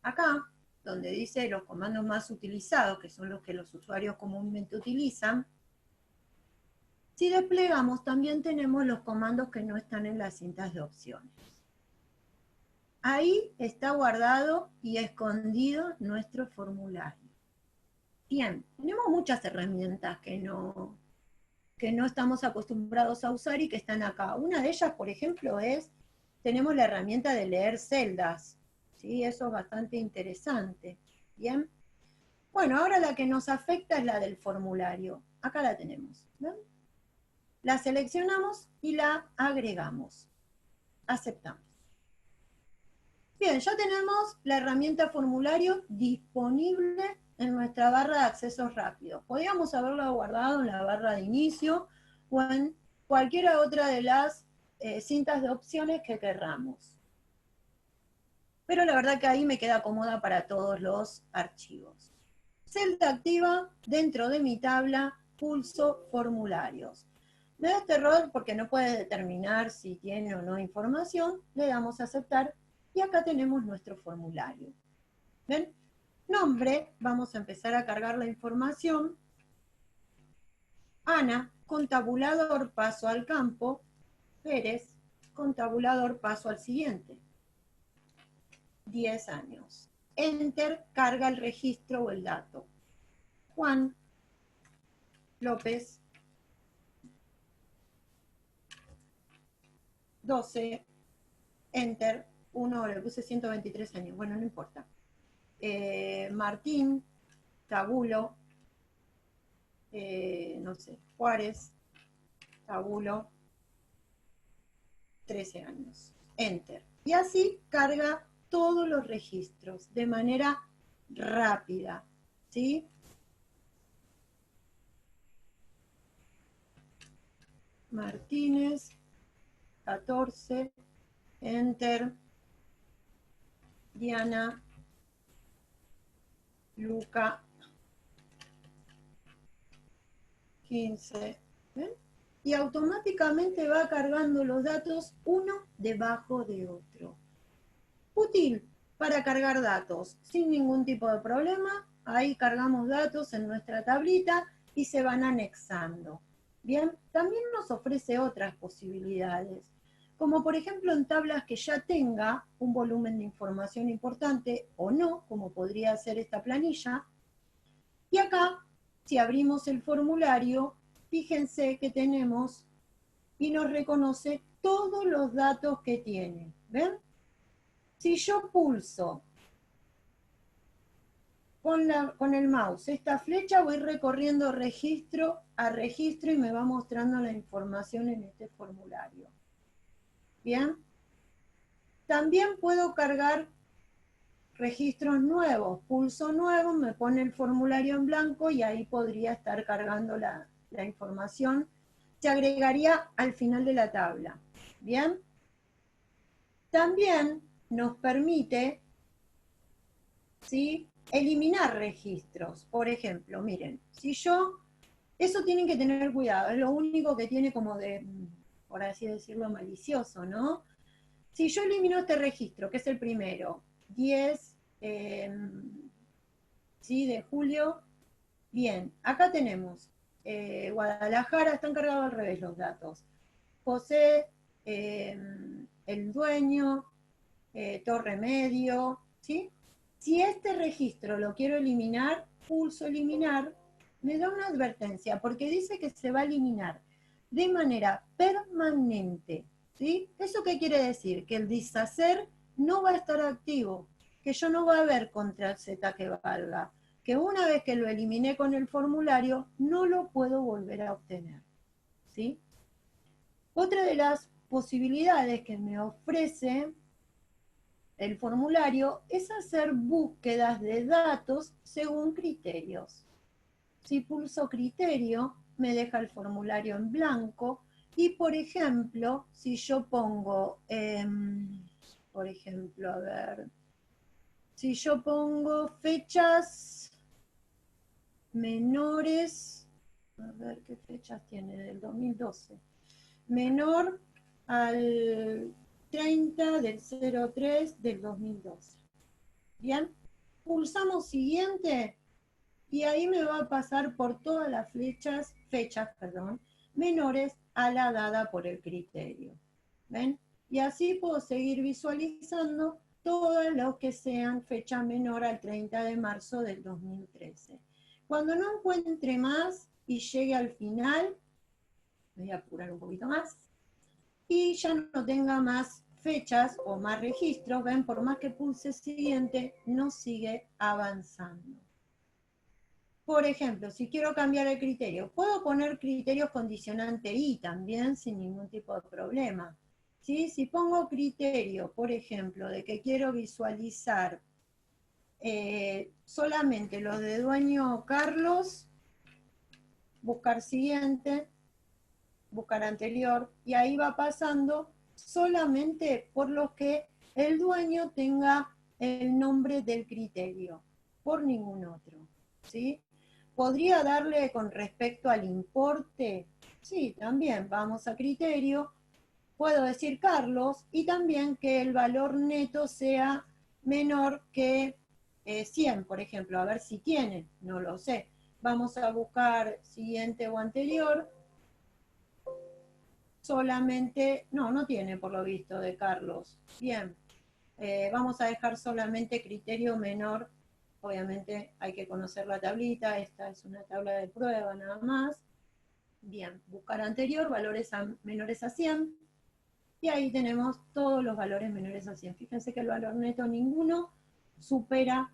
Speaker 1: Acá donde dice los comandos más utilizados, que son los que los usuarios comúnmente utilizan, si desplegamos también tenemos los comandos que no están en las cintas de opciones. Ahí está guardado y escondido nuestro formulario. Bien, tenemos muchas herramientas que no estamos acostumbrados a usar y que están acá. Una de ellas, por ejemplo, tenemos la herramienta de leer celdas. ¿Sí? Eso es bastante interesante. Bien. Bueno, ahora la que nos afecta es la del formulario. Acá la tenemos. ¿Ven? La seleccionamos y la agregamos. Aceptamos. Bien, ya tenemos la herramienta formulario disponible en nuestra barra de accesos rápidos. Podríamos haberla guardado en la barra de inicio o en cualquiera otra de las cintas de opciones que querramos. Pero la verdad que ahí me queda cómoda para todos los archivos. Celda activa, dentro de mi tabla, pulso formularios. Me da este error porque no puede determinar si tiene o no información, le damos a aceptar y acá tenemos nuestro formulario. ¿Ven? Nombre, vamos a empezar a cargar la información. Ana, con tabulador paso al campo. Pérez, con tabulador paso al siguiente. 10 años. Enter, carga el registro o el dato. Juan López, 12, enter, 1, le puse 123 años, bueno, no importa. Martín, tabulo, no sé, Juárez, tabulo, 13 años, enter. Y así carga todos los registros de manera rápida, ¿sí? Martínez, 14, enter. Diana, Luca, 15, ¿ven? Y automáticamente va cargando los datos uno debajo de otro. Útil para cargar datos sin ningún tipo de problema. Ahí cargamos datos en nuestra tablita y se van anexando. Bien, también nos ofrece otras posibilidades, como por ejemplo en tablas que ya tenga un volumen de información importante o no, como podría ser esta planilla. Y acá, si abrimos el formulario, fíjense que tenemos y nos reconoce todos los datos que tiene. ¿Ven? Si yo pulso con el mouse esta flecha, voy recorriendo registro a registro y me va mostrando la información en este formulario. ¿Bien? También puedo cargar registros nuevos. Pulso nuevo, me pone el formulario en blanco y ahí podría estar cargando la información. Se agregaría al final de la tabla. ¿Bien? También nos permite, ¿sí?, eliminar registros. Por ejemplo, miren, si yo, eso tienen que tener cuidado, es lo único que tiene como de, por así decirlo, malicioso, ¿no? Si yo elimino este registro, que es el primero, 10, ¿sí?, de julio, bien, acá tenemos Guadalajara, están cargados al revés los datos. José, el dueño, Torre Medio, ¿sí? Si este registro lo quiero eliminar, pulso eliminar, me da una advertencia, porque dice que se va a eliminar de manera permanente, ¿sí? ¿Eso qué quiere decir? Que el deshacer no va a estar activo, que yo no va a ver control Z que valga, que una vez que lo eliminé con el formulario, no lo puedo volver a obtener, ¿sí? Otra de las posibilidades que me ofrece el formulario es hacer búsquedas de datos según criterios. Si pulso criterio, me deja el formulario en blanco y, por ejemplo, si yo pongo, por ejemplo, a ver, si yo pongo fechas menores, a ver qué fechas tiene, del 2012, menor al 30 del 03 del 2012. ¿Bien? pulsamos siguiente y ahí me va a pasar por todas las fechas, menores a la dada por el criterio. ¿Ven? Y así puedo seguir visualizando todos los que sean fecha menor al 30 de marzo del 2013. Cuando no encuentre más y llegue al final, voy a apurar un poquito más, y ya no tenga más fechas o más registros, ven, por más que pulse siguiente, no sigue avanzando. Por ejemplo, si quiero cambiar el criterio, puedo poner criterios condicionante y también sin ningún tipo de problema. ¿Sí? Si pongo criterio, por ejemplo, de que quiero visualizar solamente los de dueño Carlos, buscar siguiente, buscar anterior, y ahí va pasando solamente por los que el dueño tenga el nombre del criterio, por ningún otro. ¿Sí? ¿Podría darle con respecto al importe? Sí, también vamos a criterio, puedo decir Carlos, y también que el valor neto sea menor que 100, por ejemplo, a ver si tiene, no lo sé. Vamos a buscar siguiente o anterior, solamente, no tiene por lo visto de Carlos. Bien, vamos a dejar solamente criterio menor, obviamente hay que conocer la tablita, esta es una tabla de prueba nada más. Bien, buscar anterior, valores menores a 100, y ahí tenemos todos los valores menores a 100. Fíjense que el valor neto ninguno supera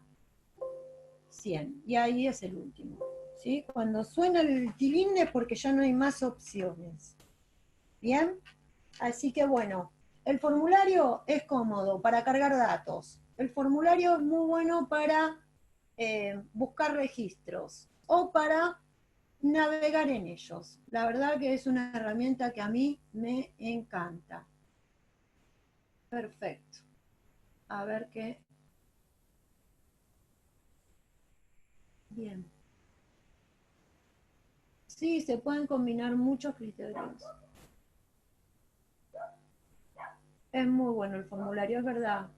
Speaker 1: 100, y ahí es el último. ¿Sí? Cuando suena el tilín es porque ya no hay más opciones. ¿Bien? Así que bueno, el formulario es cómodo para cargar datos. El formulario es muy bueno para buscar registros o para navegar en ellos. La verdad que es una herramienta que a mí me encanta. Perfecto. A ver qué. Bien. Sí, se pueden combinar muchos criterios. Es muy bueno el formulario, es verdad.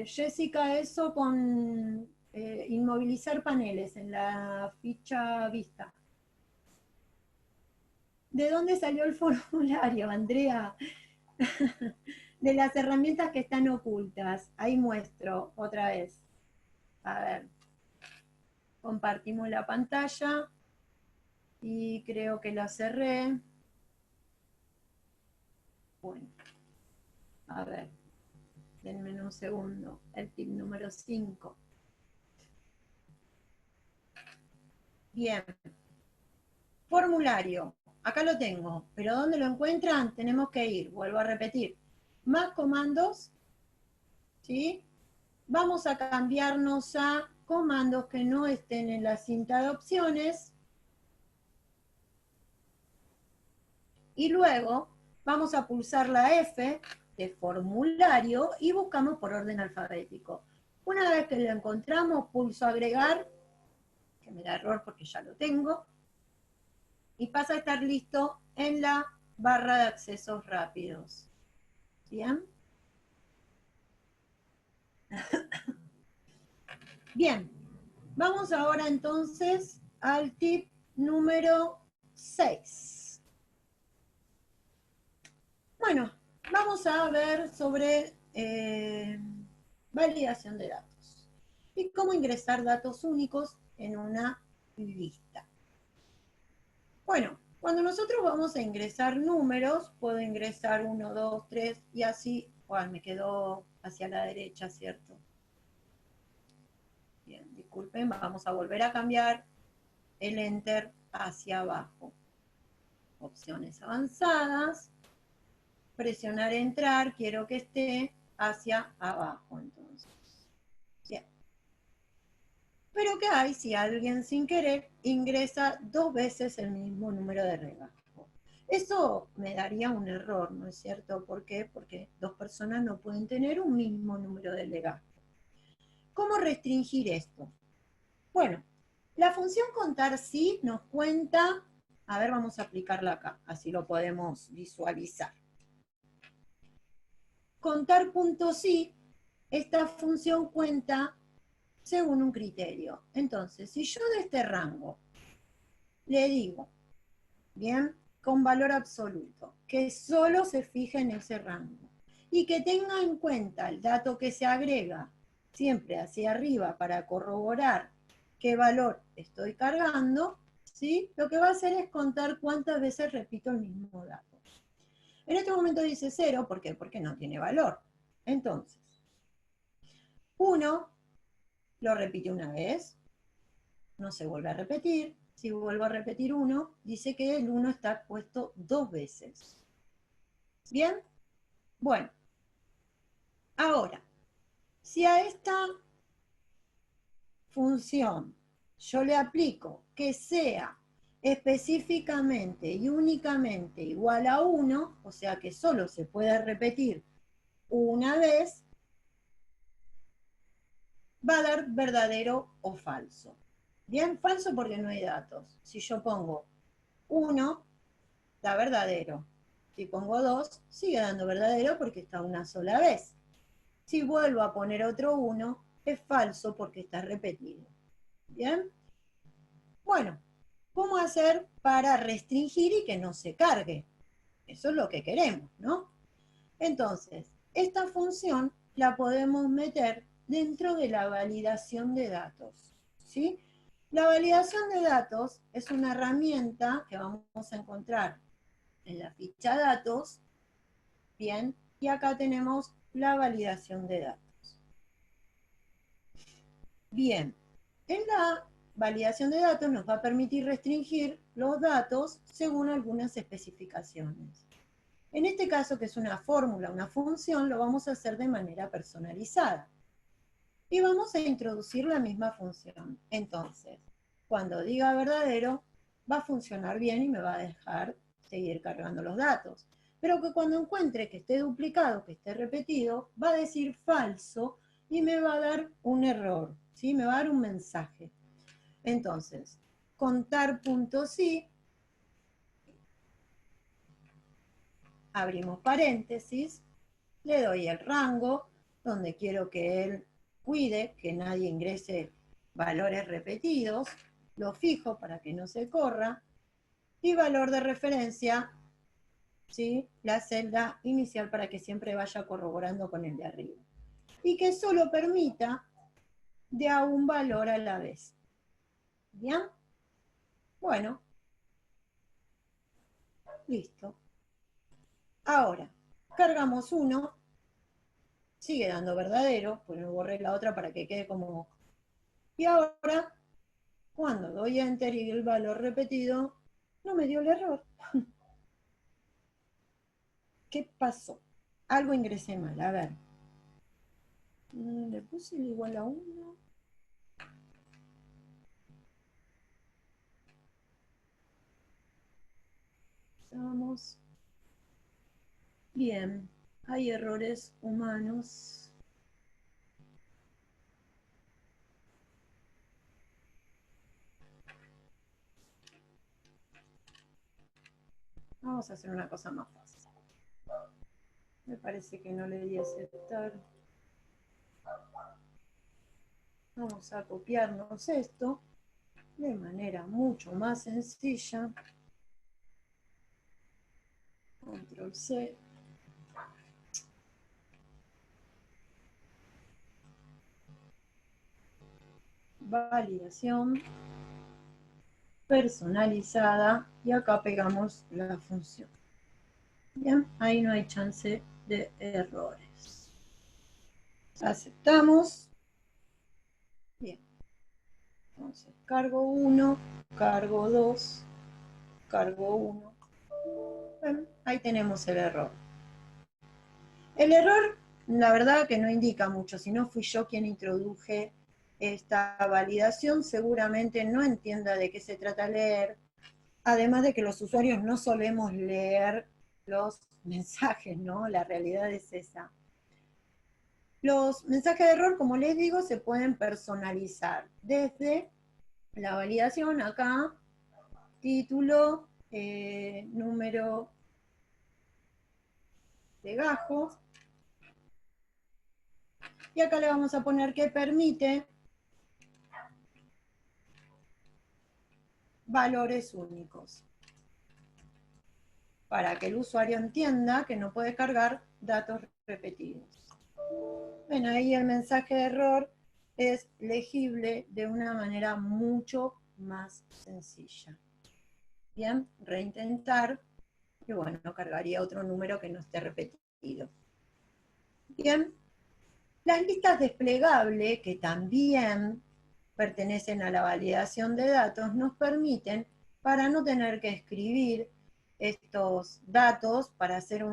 Speaker 1: Jessica, eso con inmovilizar paneles en la ficha vista. ¿De dónde salió el formulario, Andrea? De las herramientas que están ocultas. Ahí muestro otra vez. A ver. Compartimos la pantalla. Y creo que la cerré. Bueno. A ver. Denme un segundo. El tip número 5. Bien. Formulario. Acá lo tengo, pero ¿dónde lo encuentran? Tenemos que ir, vuelvo a repetir. Más comandos, ¿sí? Vamos a cambiarnos a comandos que no estén en la cinta de opciones. Y luego vamos a pulsar la F de formulario y buscamos por orden alfabético. Una vez que lo encontramos, pulso agregar, que me da error porque ya lo tengo, y pasa a estar listo en la barra de accesos rápidos. ¿Bien? Bien, vamos ahora entonces al tip número 6. Bueno, vamos a ver sobre validación de datos y cómo ingresar datos únicos en una lista. Bueno, cuando nosotros vamos a ingresar números, puedo ingresar 1, 2, 3 y así, bueno, me quedó hacia la derecha, ¿cierto? Bien, disculpen, vamos a volver a cambiar el Enter hacia abajo. Opciones avanzadas, presionar entrar, quiero que esté hacia abajo entonces. Bien. Pero ¿qué hay si alguien sin querer ingresa 2 veces el mismo número de legajo? Eso me daría un error, ¿no es cierto? ¿Por qué? Porque 2 personas no pueden tener un mismo número de legajo. ¿Cómo restringir esto? Bueno, la función contar sí nos cuenta A ver, vamos a aplicarla acá, así lo podemos visualizar. Contar puntos sí, esta función cuenta según un criterio. Entonces, si yo de este rango le digo, bien, con valor absoluto, que solo se fije en ese rango y que tenga en cuenta el dato que se agrega siempre hacia arriba para corroborar qué valor estoy cargando, ¿sí? Lo que va a hacer es contar cuántas veces repito el mismo dato. En este momento dice 0, ¿por qué? Porque no tiene valor. Entonces, 1 lo repite una vez, no se vuelve a repetir. Si vuelvo a repetir 1, dice que el 1 está puesto 2 veces. ¿Bien? Bueno, ahora, si a esta función yo le aplico que sea específicamente y únicamente igual a 1, o sea que solo se puede repetir una vez, va a dar verdadero o falso. Bien, falso porque no hay datos. Si yo pongo 1, da verdadero. Si pongo 2, sigue dando verdadero porque está una sola vez. Si vuelvo a poner otro 1, es falso porque está repetido. ¿Bien? Bueno, ¿cómo hacer para restringir y que no se cargue? Eso es lo que queremos, ¿no? Entonces, esta función la podemos meter dentro de la validación de datos, ¿sí? La validación de datos es una herramienta que vamos a encontrar en la ficha datos, bien, y acá tenemos la validación de datos. Bien, en la validación de datos nos va a permitir restringir los datos según algunas especificaciones. En este caso, que es una fórmula, una función, lo vamos a hacer de manera personalizada. Y vamos a introducir la misma función. Entonces, cuando diga verdadero, va a funcionar bien y me va a dejar seguir cargando los datos. Pero que cuando encuentre que esté duplicado, que esté repetido, va a decir falso y me va a dar un error, ¿sí? Me va a dar un mensaje. Entonces, contar.sí, abrimos paréntesis, le doy el rango, donde quiero que él cuide que nadie ingrese valores repetidos, lo fijo para que no se corra, y valor de referencia, ¿sí? La celda inicial para que siempre vaya corroborando con el de arriba. Y que solo permita de a un valor a la vez. ¿Bien? Bueno, listo. Ahora, cargamos 1, sigue dando verdadero, pues no borré la otra para que quede como... Y ahora, cuando doy Enter y el valor repetido, no me dio el error. ¿Qué pasó? Algo ingresé mal, a ver. Le puse el igual a 1. Vamos. Bien, hay errores humanos. Vamos a hacer una cosa más fácil. Me parece que no le di a aceptar. Vamos a copiarnos esto de manera mucho más sencilla. Control C. Validación personalizada y acá pegamos la función. Bien, ahí no hay chance de errores. Aceptamos. Bien. Entonces, cargo 1, cargo 2, cargo 1. Bueno, ahí tenemos el error. El error, la verdad que no indica mucho, si no fui yo quien introduje esta validación, seguramente no entienda de qué se trata leer, además de que los usuarios no solemos leer los mensajes, ¿no? La realidad es esa. Los mensajes de error, como les digo, se pueden personalizar desde la validación acá, título, número de gajos. Y acá le vamos a poner que permite valores únicos, para que el usuario entienda que no puede cargar datos repetidos. Bueno, ahí el mensaje de error es legible de una manera mucho más sencilla. Bien, reintentar, y bueno, cargaría otro número que no esté repetido. Bien, las listas desplegables, que también pertenecen a la validación de datos, nos permiten, para no tener que escribir estos datos para hacer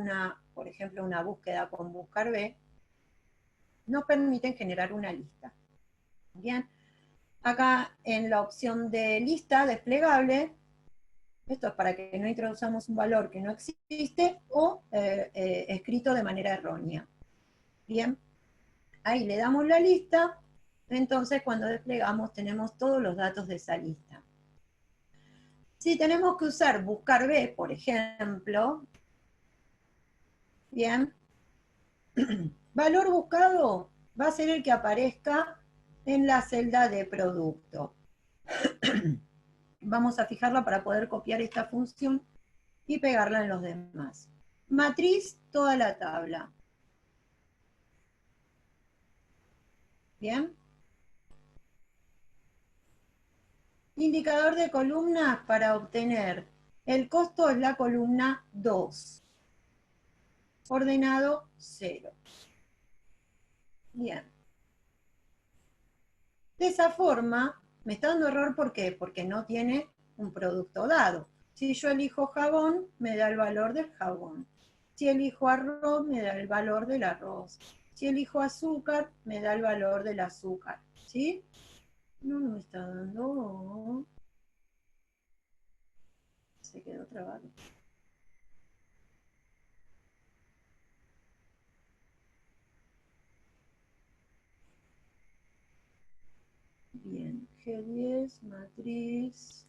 Speaker 1: por ejemplo, una búsqueda con buscar B, nos permiten generar una lista. Bien, acá en la opción de lista desplegable, esto es para que no introduzcamos un valor que no existe o escrito de manera errónea. Bien, ahí le damos la lista, entonces cuando desplegamos tenemos todos los datos de esa lista. Si tenemos que usar buscar B, por ejemplo, bien, valor buscado va a ser el que aparezca en la celda de producto. Vamos a fijarla para poder copiar esta función y pegarla en los demás. Matriz, toda la tabla. Bien. Indicador de columnas para obtener el costo es la columna 2. Ordenado 0. Bien. De esa forma, me está dando error, ¿por qué? Porque no tiene un producto dado. Si yo elijo jabón, me da el valor del jabón. Si elijo arroz, me da el valor del arroz. Si elijo azúcar, me da el valor del azúcar. ¿Sí? No me está dando. Se quedó trabado. Bien, G10, matriz,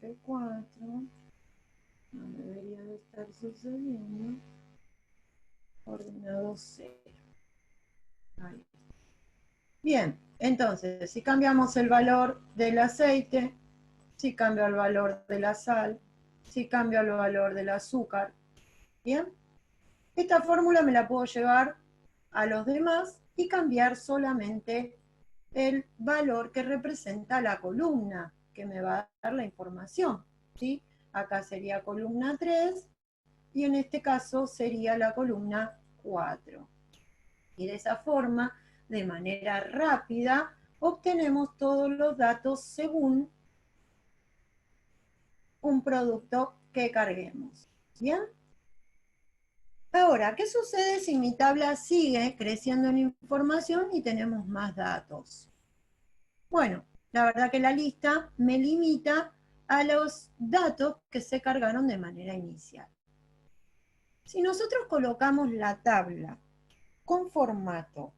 Speaker 1: F4, no debería de estar sucediendo, ordenado 0. Ahí. Bien, entonces, si cambiamos el valor del aceite, si cambio el valor de la sal, si cambio el valor del azúcar, bien, esta fórmula me la puedo llevar a los demás y cambiar solamente el valor que representa la columna que me va a dar la información, ¿sí? Acá sería columna 3 y en este caso sería la columna 4. Y de esa forma, de manera rápida, obtenemos todos los datos según un producto que carguemos. ¿Bien? Ahora, ¿qué sucede si mi tabla sigue creciendo en información y tenemos más datos? Bueno, la verdad que la lista me limita a los datos que se cargaron de manera inicial. Si nosotros colocamos la tabla con formato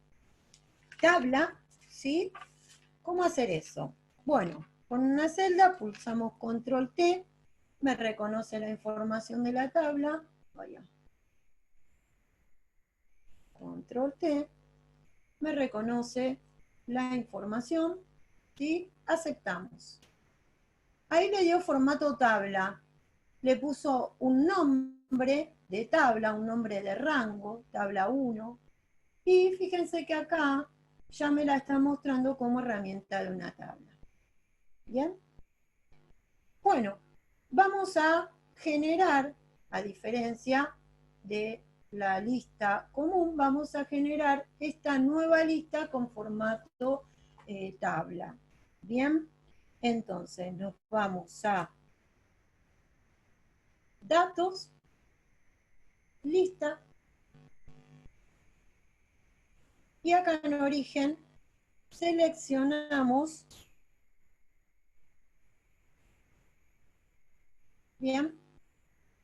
Speaker 1: tabla, ¿sí? ¿Cómo hacer eso? Bueno, con una celda pulsamos control T, me reconoce la información de la tabla, vaya, control T, me reconoce la información, ¿sí? Aceptamos. Ahí le dio formato tabla, le puso un nombre de tabla, un nombre de rango, tabla 1, y fíjense que acá ya me la está mostrando como herramienta de una tabla. ¿Bien? Bueno, vamos a generar, a diferencia de la lista común, vamos a generar esta nueva lista con formato tabla. Bien, entonces nos vamos a datos, lista, y acá en origen seleccionamos, bien,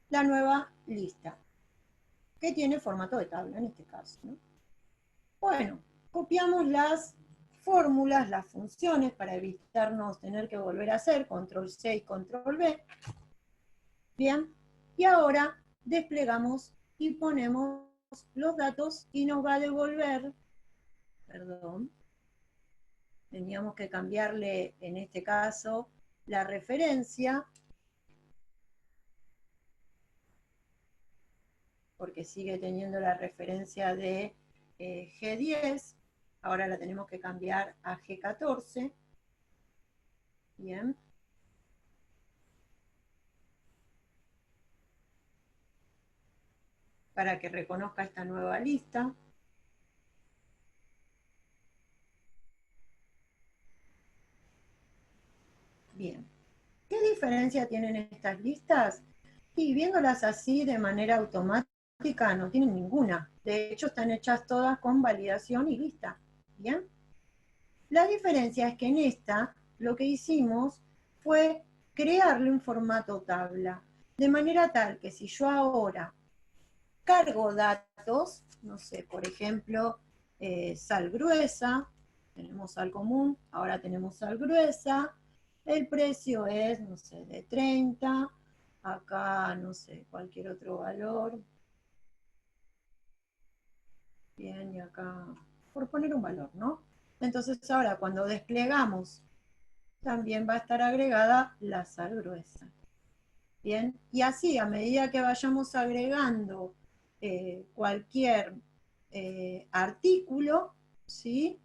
Speaker 1: la nueva lista, que tiene formato de tabla en este caso, ¿no? Bueno, copiamos las fórmulas, las funciones, para evitarnos tener que volver a hacer, control C y control V. Bien, y ahora desplegamos y ponemos los datos y nos va a devolver, perdón, teníamos que cambiarle en este caso la referencia, porque sigue teniendo la referencia de G10, ahora la tenemos que cambiar a G14, bien. Para que reconozca esta nueva lista. Bien. ¿Qué diferencia tienen estas listas? Y viéndolas así de manera automática no tienen ninguna. De hecho, están hechas todas con validación y lista. ¿Bien? La diferencia es que en esta lo que hicimos fue crearle un formato tabla. De manera tal que si yo ahora cargo datos, no sé, por ejemplo, sal gruesa, tenemos sal común, ahora tenemos sal gruesa, el precio es, no sé, de 30, acá, no sé, cualquier otro valor. Bien, y acá, por poner un valor, ¿no? Entonces ahora cuando desplegamos, también va a estar agregada la sal gruesa. Bien, y así a medida que vayamos agregando cualquier artículo, ¿sí?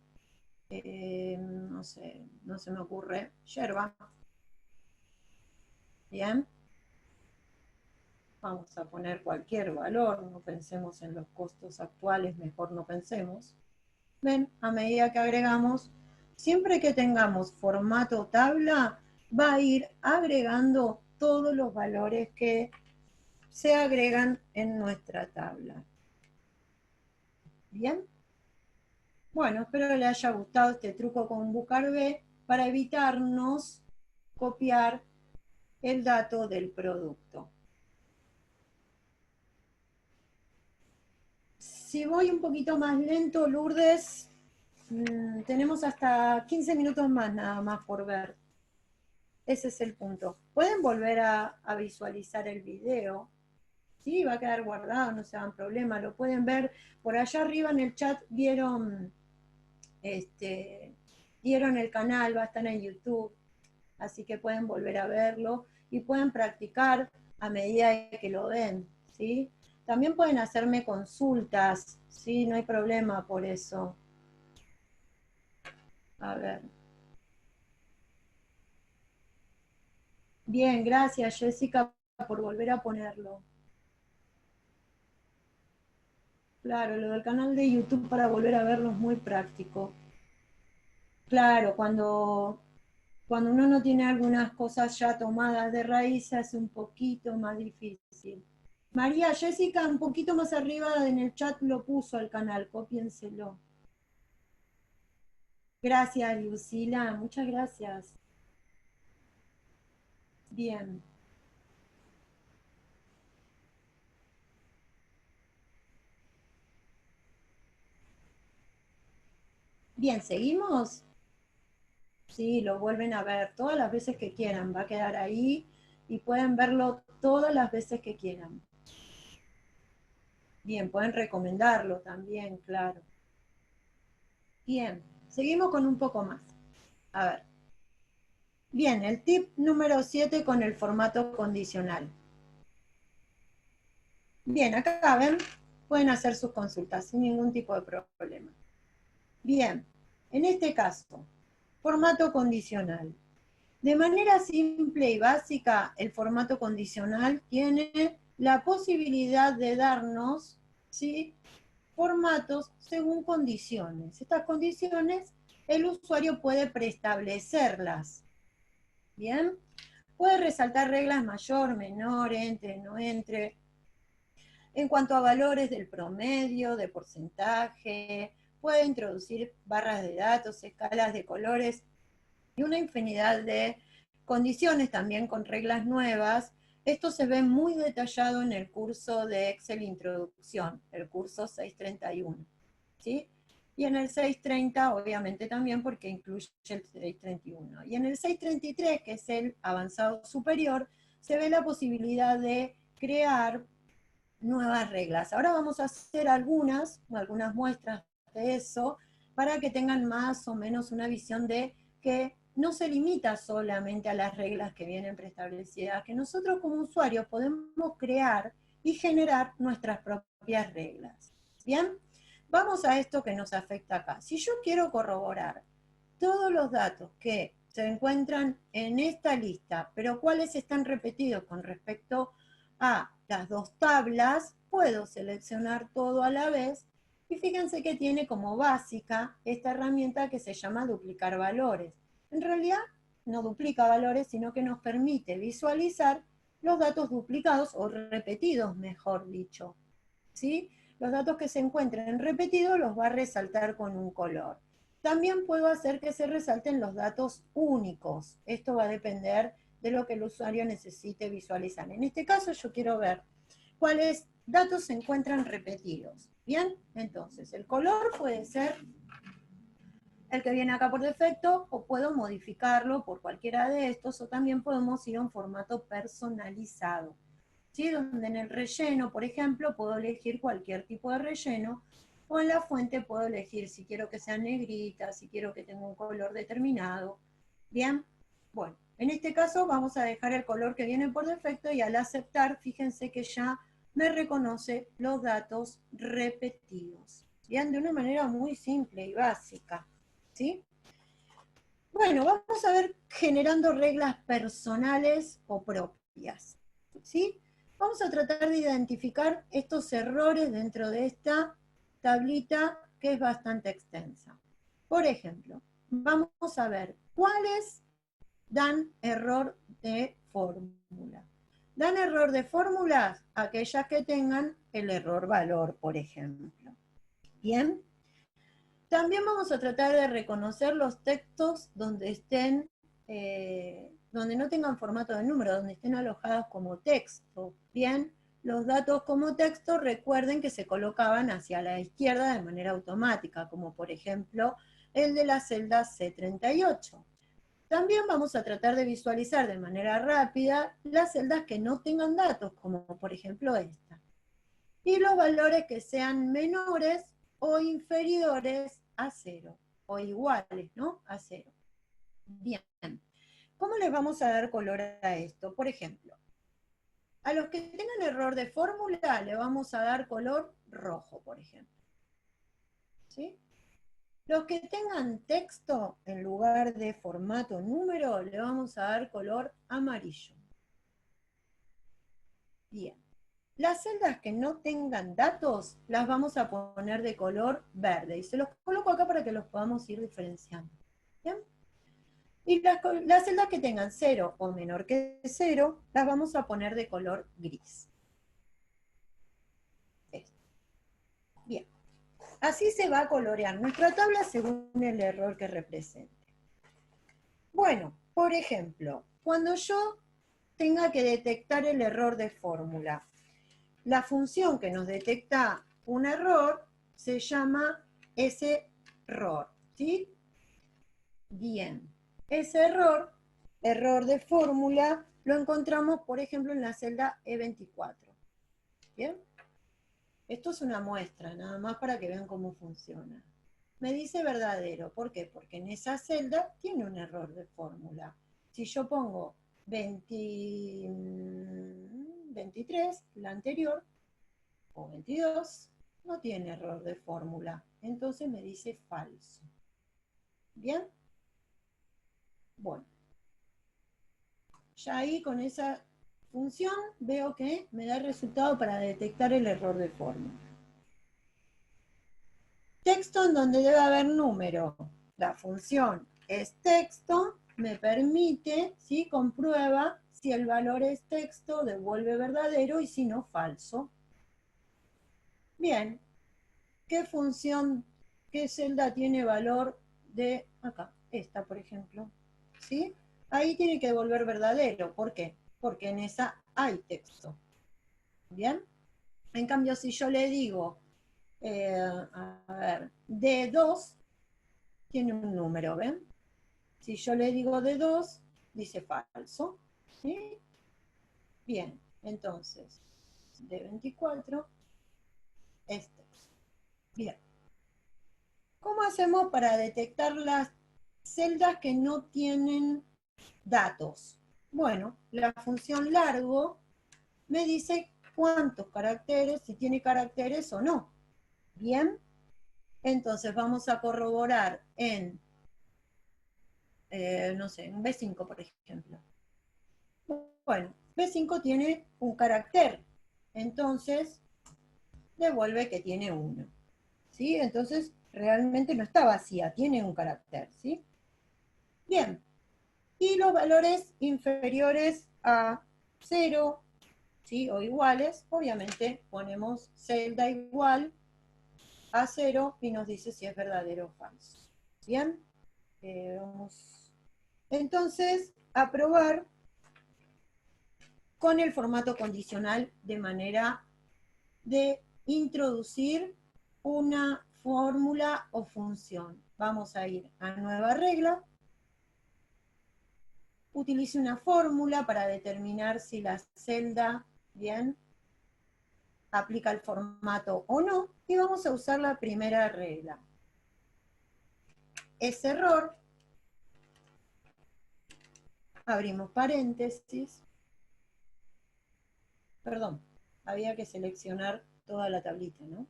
Speaker 1: No sé, no se me ocurre, yerba. Bien, vamos a poner cualquier valor, no pensemos en los costos actuales, mejor no pensemos. Ven, a medida que agregamos, siempre que tengamos formato tabla, va a ir agregando todos los valores que se agregan en nuestra tabla. ¿Bien? Bueno, espero que les haya gustado este truco con BucarB para evitarnos copiar el dato del producto. Si voy un poquito más lento, Lourdes, tenemos hasta 15 minutos más nada más por ver. Ese es el punto. Pueden volver a visualizar el video. Sí, va a quedar guardado, no se hagan problema. Lo pueden ver por allá arriba en el chat. Vieron el canal, va a estar en YouTube. Así que pueden volver a verlo y pueden practicar a medida que lo ven, ¿sí? También pueden hacerme consultas, ¿sí? No hay problema por eso. A ver. Bien, gracias Jessica por volver a ponerlo. Claro, lo del canal de YouTube para volver a verlo es muy práctico. Claro, cuando uno no tiene algunas cosas ya tomadas de raíz, es un poquito más difícil. María Jessica, un poquito más arriba en el chat lo puso al canal, cópienselo. Gracias, Lucila, muchas gracias. Bien. Bien, ¿seguimos? Sí, lo vuelven a ver todas las veces que quieran, va a quedar ahí y pueden verlo todas las veces que quieran. Bien, pueden recomendarlo también, claro. Bien, seguimos con un poco más. A ver. Bien, el tip número 7 con el formato condicional. Bien, acá ven, pueden hacer sus consultas sin ningún tipo de problema. Bien, en este caso, formato condicional. De manera simple y básica, el formato condicional tiene la posibilidad de darnos, ¿sí?, formatos según condiciones. Estas condiciones el usuario puede preestablecerlas. Bien, puede resaltar reglas mayor, menor, entre, no entre. En cuanto a valores del promedio, de porcentaje, puede introducir barras de datos, escalas de colores y una infinidad de condiciones también con reglas nuevas. Esto se ve muy detallado en el curso de Excel Introducción, el curso 631. ¿Sí? y en el 630 obviamente también porque incluye el 631. Y en el 633, que es el avanzado superior, se ve la posibilidad de crear nuevas reglas. Ahora vamos a hacer algunas muestras de eso para que tengan más o menos una visión de que no se limita solamente a las reglas que vienen preestablecidas, que nosotros como usuarios podemos crear y generar nuestras propias reglas. ¿Bien? Vamos a esto que nos afecta acá. Si yo quiero corroborar todos los datos que se encuentran en esta lista, pero cuáles están repetidos con respecto a las dos tablas, puedo seleccionar todo a la vez y fíjense que tiene como básica esta herramienta que se llama duplicar valores. En realidad no duplica valores, sino que nos permite visualizar los datos duplicados o repetidos, mejor dicho. ¿Sí? Los datos que se encuentren repetidos los va a resaltar con un color. También puedo hacer que se resalten los datos únicos. Esto va a depender de lo que el usuario necesite visualizar. En este caso yo quiero ver cuáles datos se encuentran repetidos. Bien, entonces el color puede ser el que viene acá por defecto, o puedo modificarlo por cualquiera de estos, o también podemos ir a un formato personalizado, ¿sí? Donde en el relleno, por ejemplo, puedo elegir cualquier tipo de relleno, o en la fuente puedo elegir si quiero que sea negrita, si quiero que tenga un color determinado. Bien, bueno, en este caso vamos a dejar el color que viene por defecto y al aceptar, fíjense que ya me reconoce los datos repetidos. Bien, de una manera muy simple y básica. ¿Sí? Bueno, vamos a ver generando reglas personales o propias. ¿Sí? Vamos a tratar de identificar estos errores dentro de esta tablita que es bastante extensa. Por ejemplo, vamos a ver cuáles dan error de fórmula. Dan error de fórmulas aquellas que tengan el error valor, por ejemplo. Bien. También vamos a tratar de reconocer los textos donde estén, donde no tengan formato de número, donde estén alojados como texto. Bien, los datos como texto recuerden que se colocaban hacia la izquierda de manera automática, como por ejemplo el de la celda C38. También vamos a tratar de visualizar de manera rápida las celdas que no tengan datos, como por ejemplo esta. Y los valores que sean menores o inferiores a 0, o iguales, ¿no? A 0. Bien. ¿Cómo les vamos a dar color a esto? Por ejemplo, a los que tengan error de fórmula le vamos a dar color rojo, por ejemplo. ¿Sí? Los que tengan texto en lugar de formato número le vamos a dar color amarillo. Bien. Las celdas que no tengan datos las vamos a poner de color verde. Y se los coloco acá para que los podamos ir diferenciando. ¿Bien? Y las celdas que tengan 0 o menor que 0 las vamos a poner de color gris. Bien. Así se va a colorear nuestra tabla según el error que represente. Bueno, por ejemplo, cuando yo tenga que detectar el error de fórmula, la función que nos detecta un error se llama error, ¿sí? Bien. Ese error de fórmula, lo encontramos, por ejemplo, en la celda E24. ¿Bien? Esto es una muestra, nada más para que vean cómo funciona. Me dice verdadero, ¿por qué? Porque en esa celda tiene un error de fórmula. Si yo pongo 23, la anterior, o 22, no tiene error de fórmula. Entonces me dice falso. ¿Bien? Bueno. Ya ahí con esa función veo que me da el resultado para detectar el error de fórmula. Texto en donde debe haber número. La función es texto, me permite, ¿sí? Comprueba si el valor es texto, devuelve verdadero y si no, falso. Bien, ¿qué función, qué celda tiene valor de acá? Esta, por ejemplo. ¿Sí? Ahí tiene que devolver verdadero. ¿Por qué? Porque en esa hay texto. ¿Bien? En cambio, si yo le digo A ver, D2 tiene un número, ¿ven? Si yo le digo D2, dice falso, ¿sí? Bien, entonces, D24, este. Bien. ¿Cómo hacemos para detectar las celdas que no tienen datos? Bueno, la función largo me dice cuántos caracteres, si tiene caracteres o no. Bien, entonces vamos a corroborar en, no sé, en B5, por ejemplo. Bueno, B5 tiene un carácter, entonces devuelve que tiene 1. ¿Sí? Entonces realmente no está vacía, tiene un carácter. ¿Sí? Bien, y los valores inferiores a 0, ¿sí? O iguales, obviamente ponemos celda igual a 0 y nos dice si es verdadero o falso. Bien, vamos. Entonces, a probar con el formato condicional de manera de introducir una fórmula o función. Vamos a ir a nueva regla. Utilice una fórmula para determinar si la celda, bien, aplica el formato o no, y vamos a usar la primera regla. Es error, abrimos paréntesis, perdón, había que seleccionar toda la tablita, ¿no?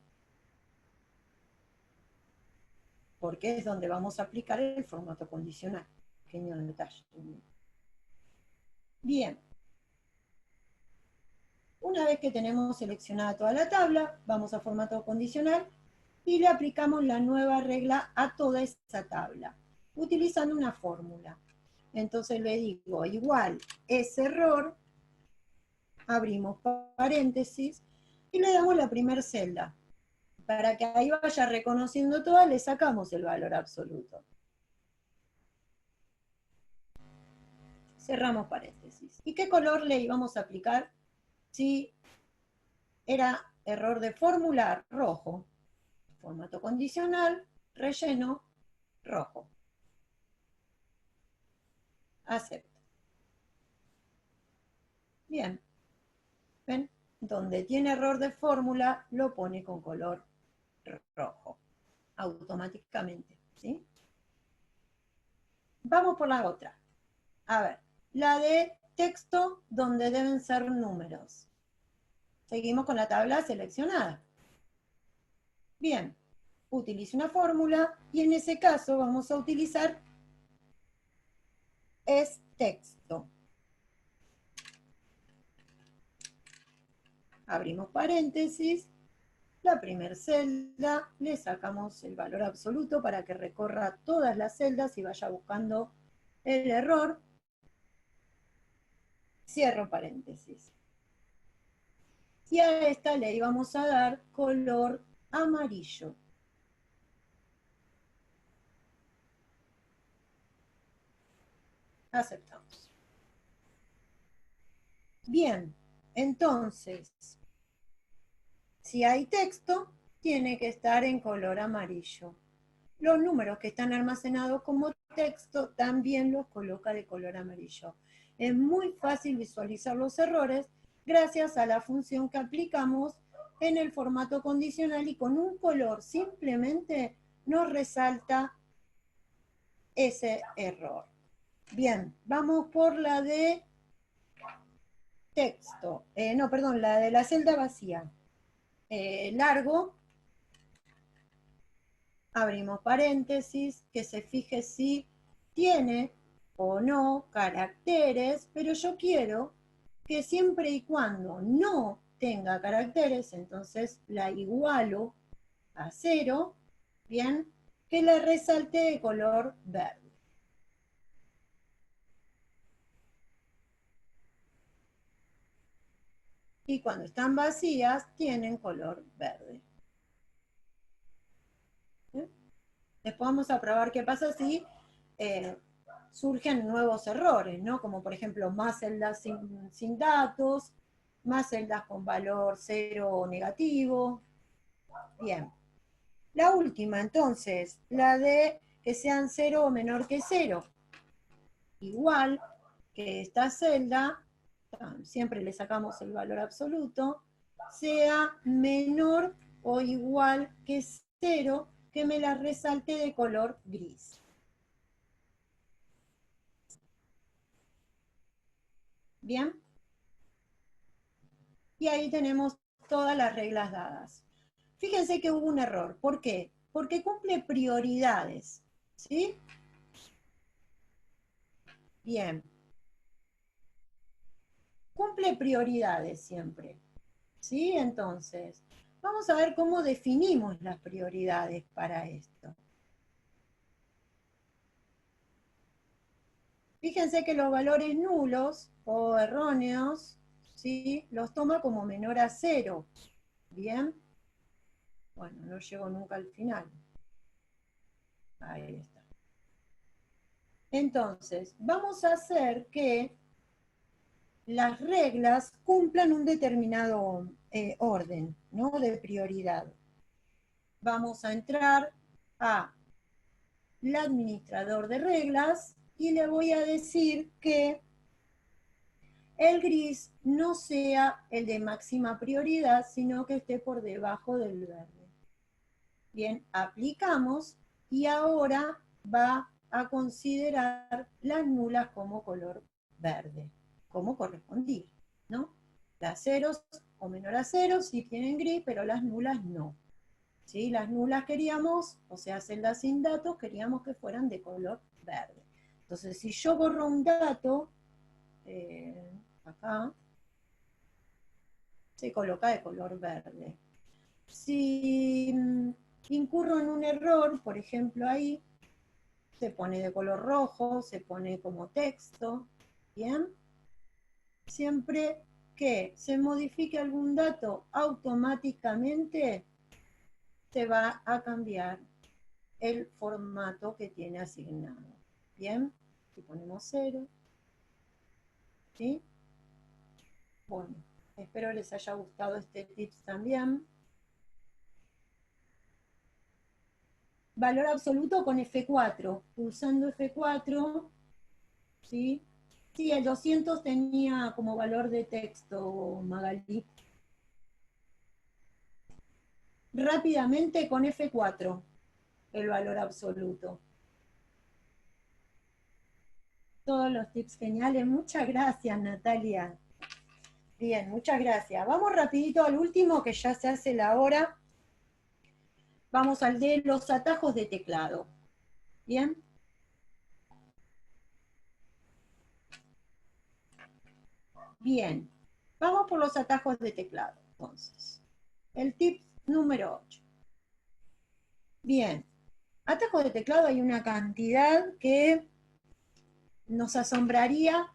Speaker 1: Porque es donde vamos a aplicar el formato condicional. Pequeño detalle. Bien. Una vez que tenemos seleccionada toda la tabla, vamos a formato condicional y le aplicamos la nueva regla a toda esa tabla, utilizando una fórmula. Entonces le digo igual es error, abrimos paréntesis y le damos la primera celda. Para que ahí vaya reconociendo todas, le sacamos el valor absoluto. Cerramos paréntesis. ¿Y qué color le íbamos a aplicar? Si era error de fórmula, rojo. Formato condicional, relleno, rojo. Acepto. Bien. ¿Ven? Donde tiene error de fórmula, lo pone con color rojo. Automáticamente. ¿Sí? Vamos por la otra. A ver, la de texto donde deben ser números. Seguimos con la tabla seleccionada. Bien, utilice una fórmula y en ese caso vamos a utilizar es texto. Abrimos paréntesis, la primera celda, le sacamos el valor absoluto para que recorra todas las celdas y vaya buscando el error. Cierro paréntesis. Y a esta le íbamos a dar color amarillo. Aceptamos. Bien, entonces, si hay texto, tiene que estar en color amarillo. Los números que están almacenados como texto también los coloca de color amarillo. Es muy fácil visualizar los errores gracias a la función que aplicamos en el formato condicional y con un color simplemente nos resalta ese error. Bien, vamos por la de texto. No, perdón, la de la celda vacía. Largo. Abrimos paréntesis, que se fije si tiene o no caracteres, pero yo quiero que siempre y cuando no tenga caracteres, entonces la igualo a 0, bien, que la resalte de color verde. Y cuando están vacías, tienen color verde. Después vamos a probar qué pasa si surgen nuevos errores, ¿no? Como por ejemplo más celdas sin datos, más celdas con valor 0 o negativo. Bien, La última, entonces, la de que sean 0 o menor que 0. Igual que esta celda, siempre le sacamos el valor absoluto, sea menor o igual que 0, que me la resalte de color gris. ¿Bien? Y ahí tenemos todas las reglas dadas. Fíjense que hubo un error. ¿Por qué? Porque cumple prioridades. ¿Sí? Bien. Cumple prioridades siempre. ¿Sí? Entonces, vamos a ver cómo definimos las prioridades para esto. Fíjense que los valores nulos o erróneos, ¿sí? Los toma como menor a 0. ¿Bien? Bueno, no llego nunca al final. Ahí está. Entonces, vamos a hacer que las reglas cumplan un determinado orden, ¿no? De prioridad. Vamos a entrar a el administrador de reglas y le voy a decir que el gris no sea el de máxima prioridad, sino que esté por debajo del verde. Bien, aplicamos y ahora va a considerar las nulas como color verde, como correspondía, ¿no? Las ceros o menor a cero sí tienen gris, pero las nulas no. ¿Sí? Las nulas queríamos, o sea, celdas sin datos, queríamos que fueran de color verde. Entonces, si yo borro un dato, acá, se coloca de color verde. Si incurro en un error, por ejemplo ahí, se pone de color rojo, se pone como texto, ¿bien? Siempre que se modifique algún dato automáticamente, se va a cambiar el formato que tiene asignado. ¿Bien? Si ponemos 0, ¿sí? Bueno, espero les haya gustado este tips también. Valor absoluto con F4, pulsando F4, ¿sí? Sí, el 200 tenía como valor de texto, Magalí. Rápidamente con F4, el valor absoluto. Todos los tips geniales. Muchas gracias, Natalia. Bien, muchas gracias. Vamos rapidito al último, que ya se hace la hora. Vamos al de los atajos de teclado. ¿Bien? Bien. Vamos por los atajos de teclado, entonces. El tip número 8. Bien. Atajos de teclado hay una cantidad que nos asombraría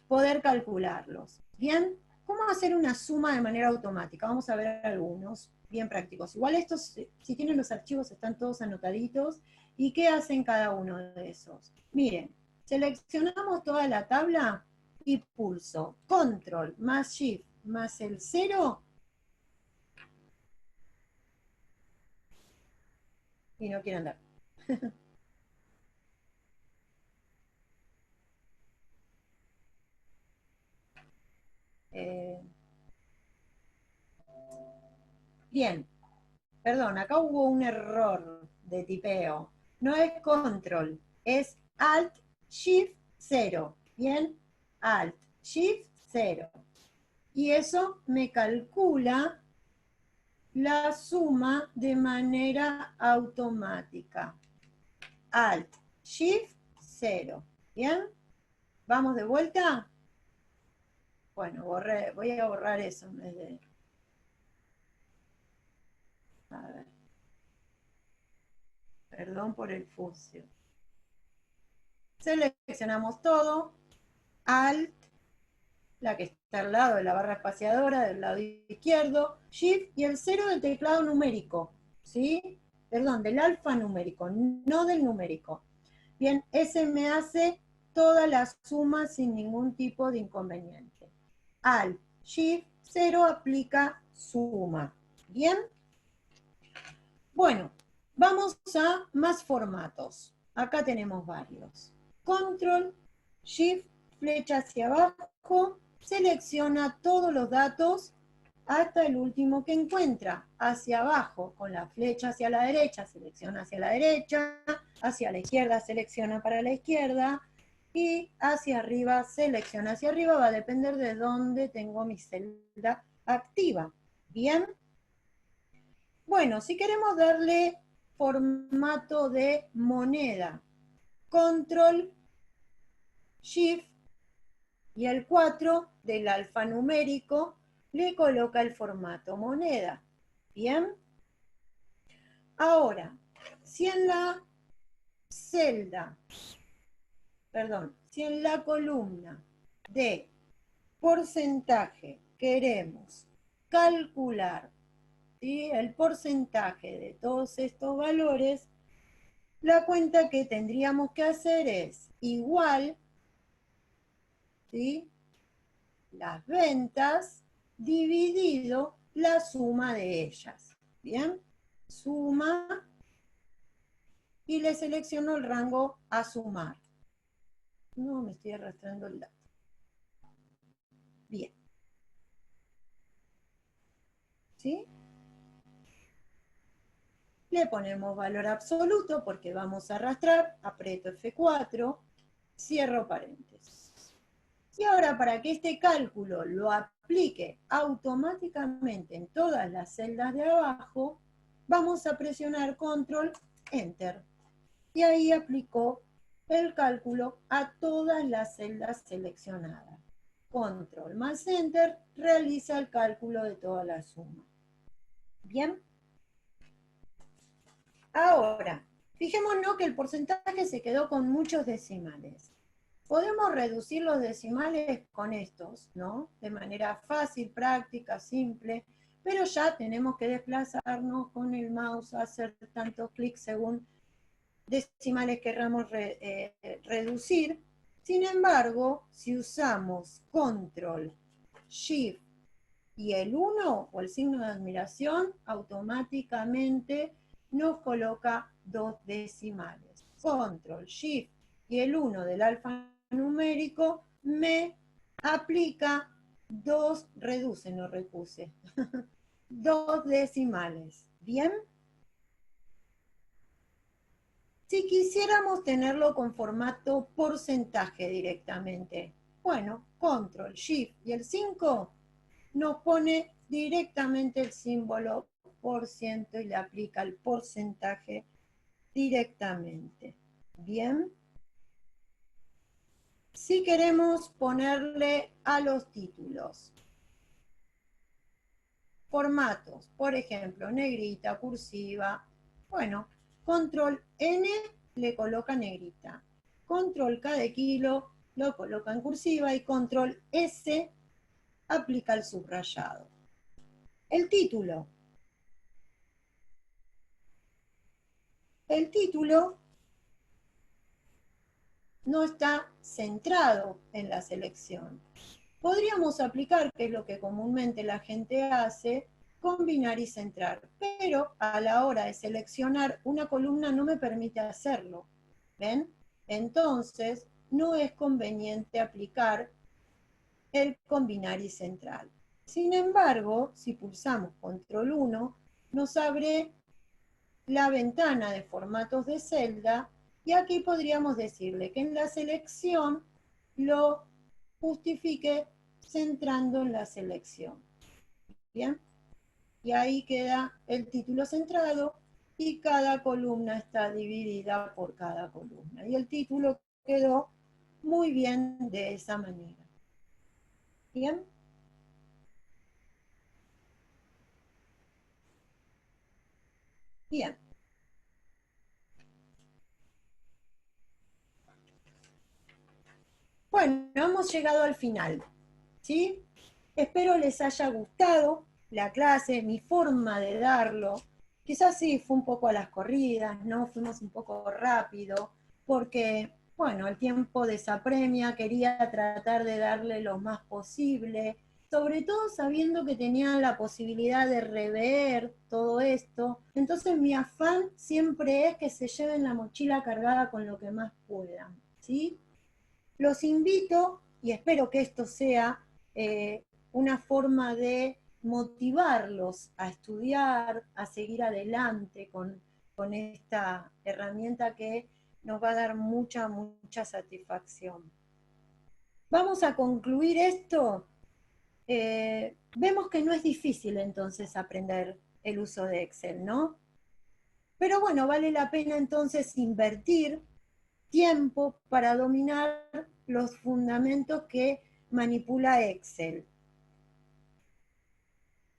Speaker 1: poder calcularlos. Bien, ¿cómo hacer una suma de manera automática? Vamos a ver algunos bien prácticos. Igual estos, si tienen los archivos, están todos anotaditos. ¿Y qué hacen cada uno de esos? Miren, seleccionamos toda la tabla y pulso Control más Shift más el 0 y no quiero andar. eh, bien, perdón, acá hubo un error de tipeo. No es control, es alt shift 0. Bien, alt shift 0. Y eso me calcula la suma de manera automática. Alt shift 0. Bien, vamos de vuelta. Bueno, voy a borrar eso en vez de... A ver, perdón por el fucio. Seleccionamos todo, alt, la que está al lado de la barra espaciadora, del lado izquierdo, Shift y el 0 del teclado numérico, ¿sí? Perdón, del alfanumérico, no del numérico. Bien, ese me hace toda la suma sin ningún tipo de inconveniente. Alt, Shift, 0 aplica suma. ¿Bien? Bueno, Vamos a más formatos. Acá tenemos varios. Control, Shift, flecha hacia abajo, selecciona todos los datos hasta el último que encuentra. Hacia abajo, con la flecha hacia la derecha, selecciona hacia la derecha, hacia la izquierda, selecciona para la izquierda, y hacia arriba, selecciona hacia arriba, va a depender de dónde tengo mi celda activa. ¿Bien? Bueno, si queremos darle formato de moneda, Control, Shift y el 4 del alfanumérico le coloca el formato moneda. ¿Bien? Ahora, si en la celda, si en la columna de porcentaje queremos calcular, ¿sí?, el porcentaje de todos estos valores, la cuenta que tendríamos que hacer es igual, ¿sí?, las ventas dividido la suma de ellas. ¿Bien? Suma, y le selecciono el rango a sumar. No, me estoy arrastrando el dato. Bien. ¿Sí? Le ponemos valor absoluto porque vamos a arrastrar, aprieto F4, cierro paréntesis. Y ahora, para que este cálculo lo aplique automáticamente en todas las celdas de abajo, vamos a presionar Control, Enter. Y ahí aplicó el cálculo a todas las celdas seleccionadas. Control más Enter realiza el cálculo de toda la suma. ¿Bien? Ahora, fijémonos que el porcentaje se quedó con muchos decimales. Podemos reducir los decimales con estos, ¿no? De manera fácil, práctica, simple, pero ya tenemos que desplazarnos con el mouse, hacer tantos clics según decimales querramos reducir. Sin embargo, si usamos Control, Shift y el 1 o el signo de admiración, automáticamente nos coloca 2 decimales. Control, Shift y el 1 del alfanumérico me aplica 2, reduce, no repuse, 2 decimales. ¿Bien? Si quisiéramos tenerlo con formato porcentaje directamente, bueno, Control, Shift y el 5 nos pone directamente el símbolo por ciento y le aplica el porcentaje directamente. ¿Bien? Si queremos ponerle a los títulos formatos, por ejemplo, negrita, cursiva, bueno, Control N le coloca negrita, Control K de kilo lo coloca en cursiva y Control S aplica el subrayado. El título. El título no está centrado en la selección. Podríamos aplicar, que es lo que comúnmente la gente hace, combinar y centrar, pero a la hora de seleccionar una columna no me permite hacerlo. ¿Ven? Entonces, no es conveniente aplicar el combinar y centrar. Sin embargo, si pulsamos Control 1, nos abre la ventana de formatos de celda, y aquí podríamos decirle que en la selección lo justifique centrando en la selección. ¿Bien? Y ahí queda el título centrado y cada columna está dividida por cada columna. Y el título quedó muy bien de esa manera. ¿Bien? Bien. Bueno, hemos llegado al final, ¿sí? Espero les haya gustado la clase, mi forma de darlo. Quizás sí fue un poco a las corridas, ¿no? Fuimos un poco rápido, porque, bueno, el tiempo desapremia, quería tratar de darle lo más posible. sobre todo sabiendo que tenían la posibilidad de rever todo esto. Entonces mi afán siempre es que se lleven la mochila cargada con lo que más puedan, ¿sí? Los invito, y espero que esto sea una forma de motivarlos a estudiar, a seguir adelante con esta herramienta que nos va a dar mucha, mucha satisfacción. Vamos a concluir esto. Vemos que no es difícil entonces aprender el uso de Excel, ¿no? Pero bueno, vale la pena entonces invertir tiempo para dominar los fundamentos que manipula Excel,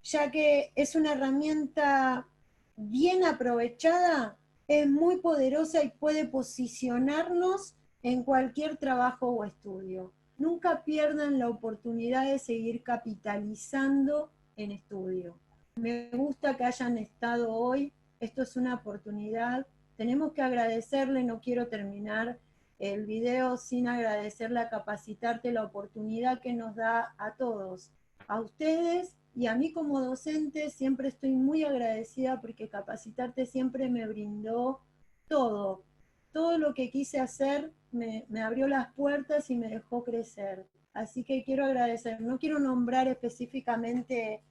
Speaker 1: ya que es una herramienta bien aprovechada, es muy poderosa y puede posicionarnos en cualquier trabajo o estudio. Nunca pierdan la oportunidad de seguir capitalizando en estudio. Me gusta que hayan estado hoy, esto es una oportunidad, tenemos que agradecerle, no quiero terminar el video sin agradecerle a Capacitarte la oportunidad que nos da a todos, a ustedes y a mí como docente. Siempre estoy muy agradecida porque Capacitarte siempre me brindó todo, todo lo que quise hacer me abrió las puertas y me dejó crecer. Así que quiero agradecer, no quiero nombrar específicamente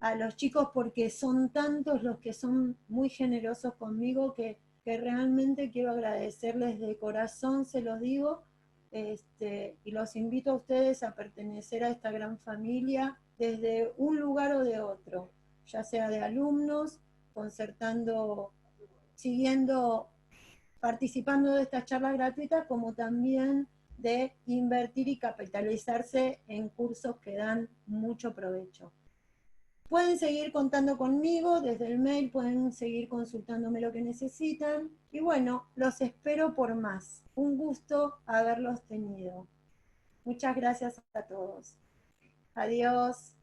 Speaker 1: a los chicos porque son tantos los que son muy generosos conmigo que realmente quiero agradecerles de corazón, se los digo, y los invito a ustedes a pertenecer a esta gran familia desde un lugar o de otro, ya sea de alumnos, concertando, siguiendo, participando de estas charlas gratuitas, como también de invertir y capitalizarse en cursos que dan mucho provecho. Pueden seguir contando conmigo desde el mail, pueden seguir consultándome lo que necesitan. Y bueno, los espero por más. Un gusto haberlos tenido. Muchas gracias a todos. Adiós.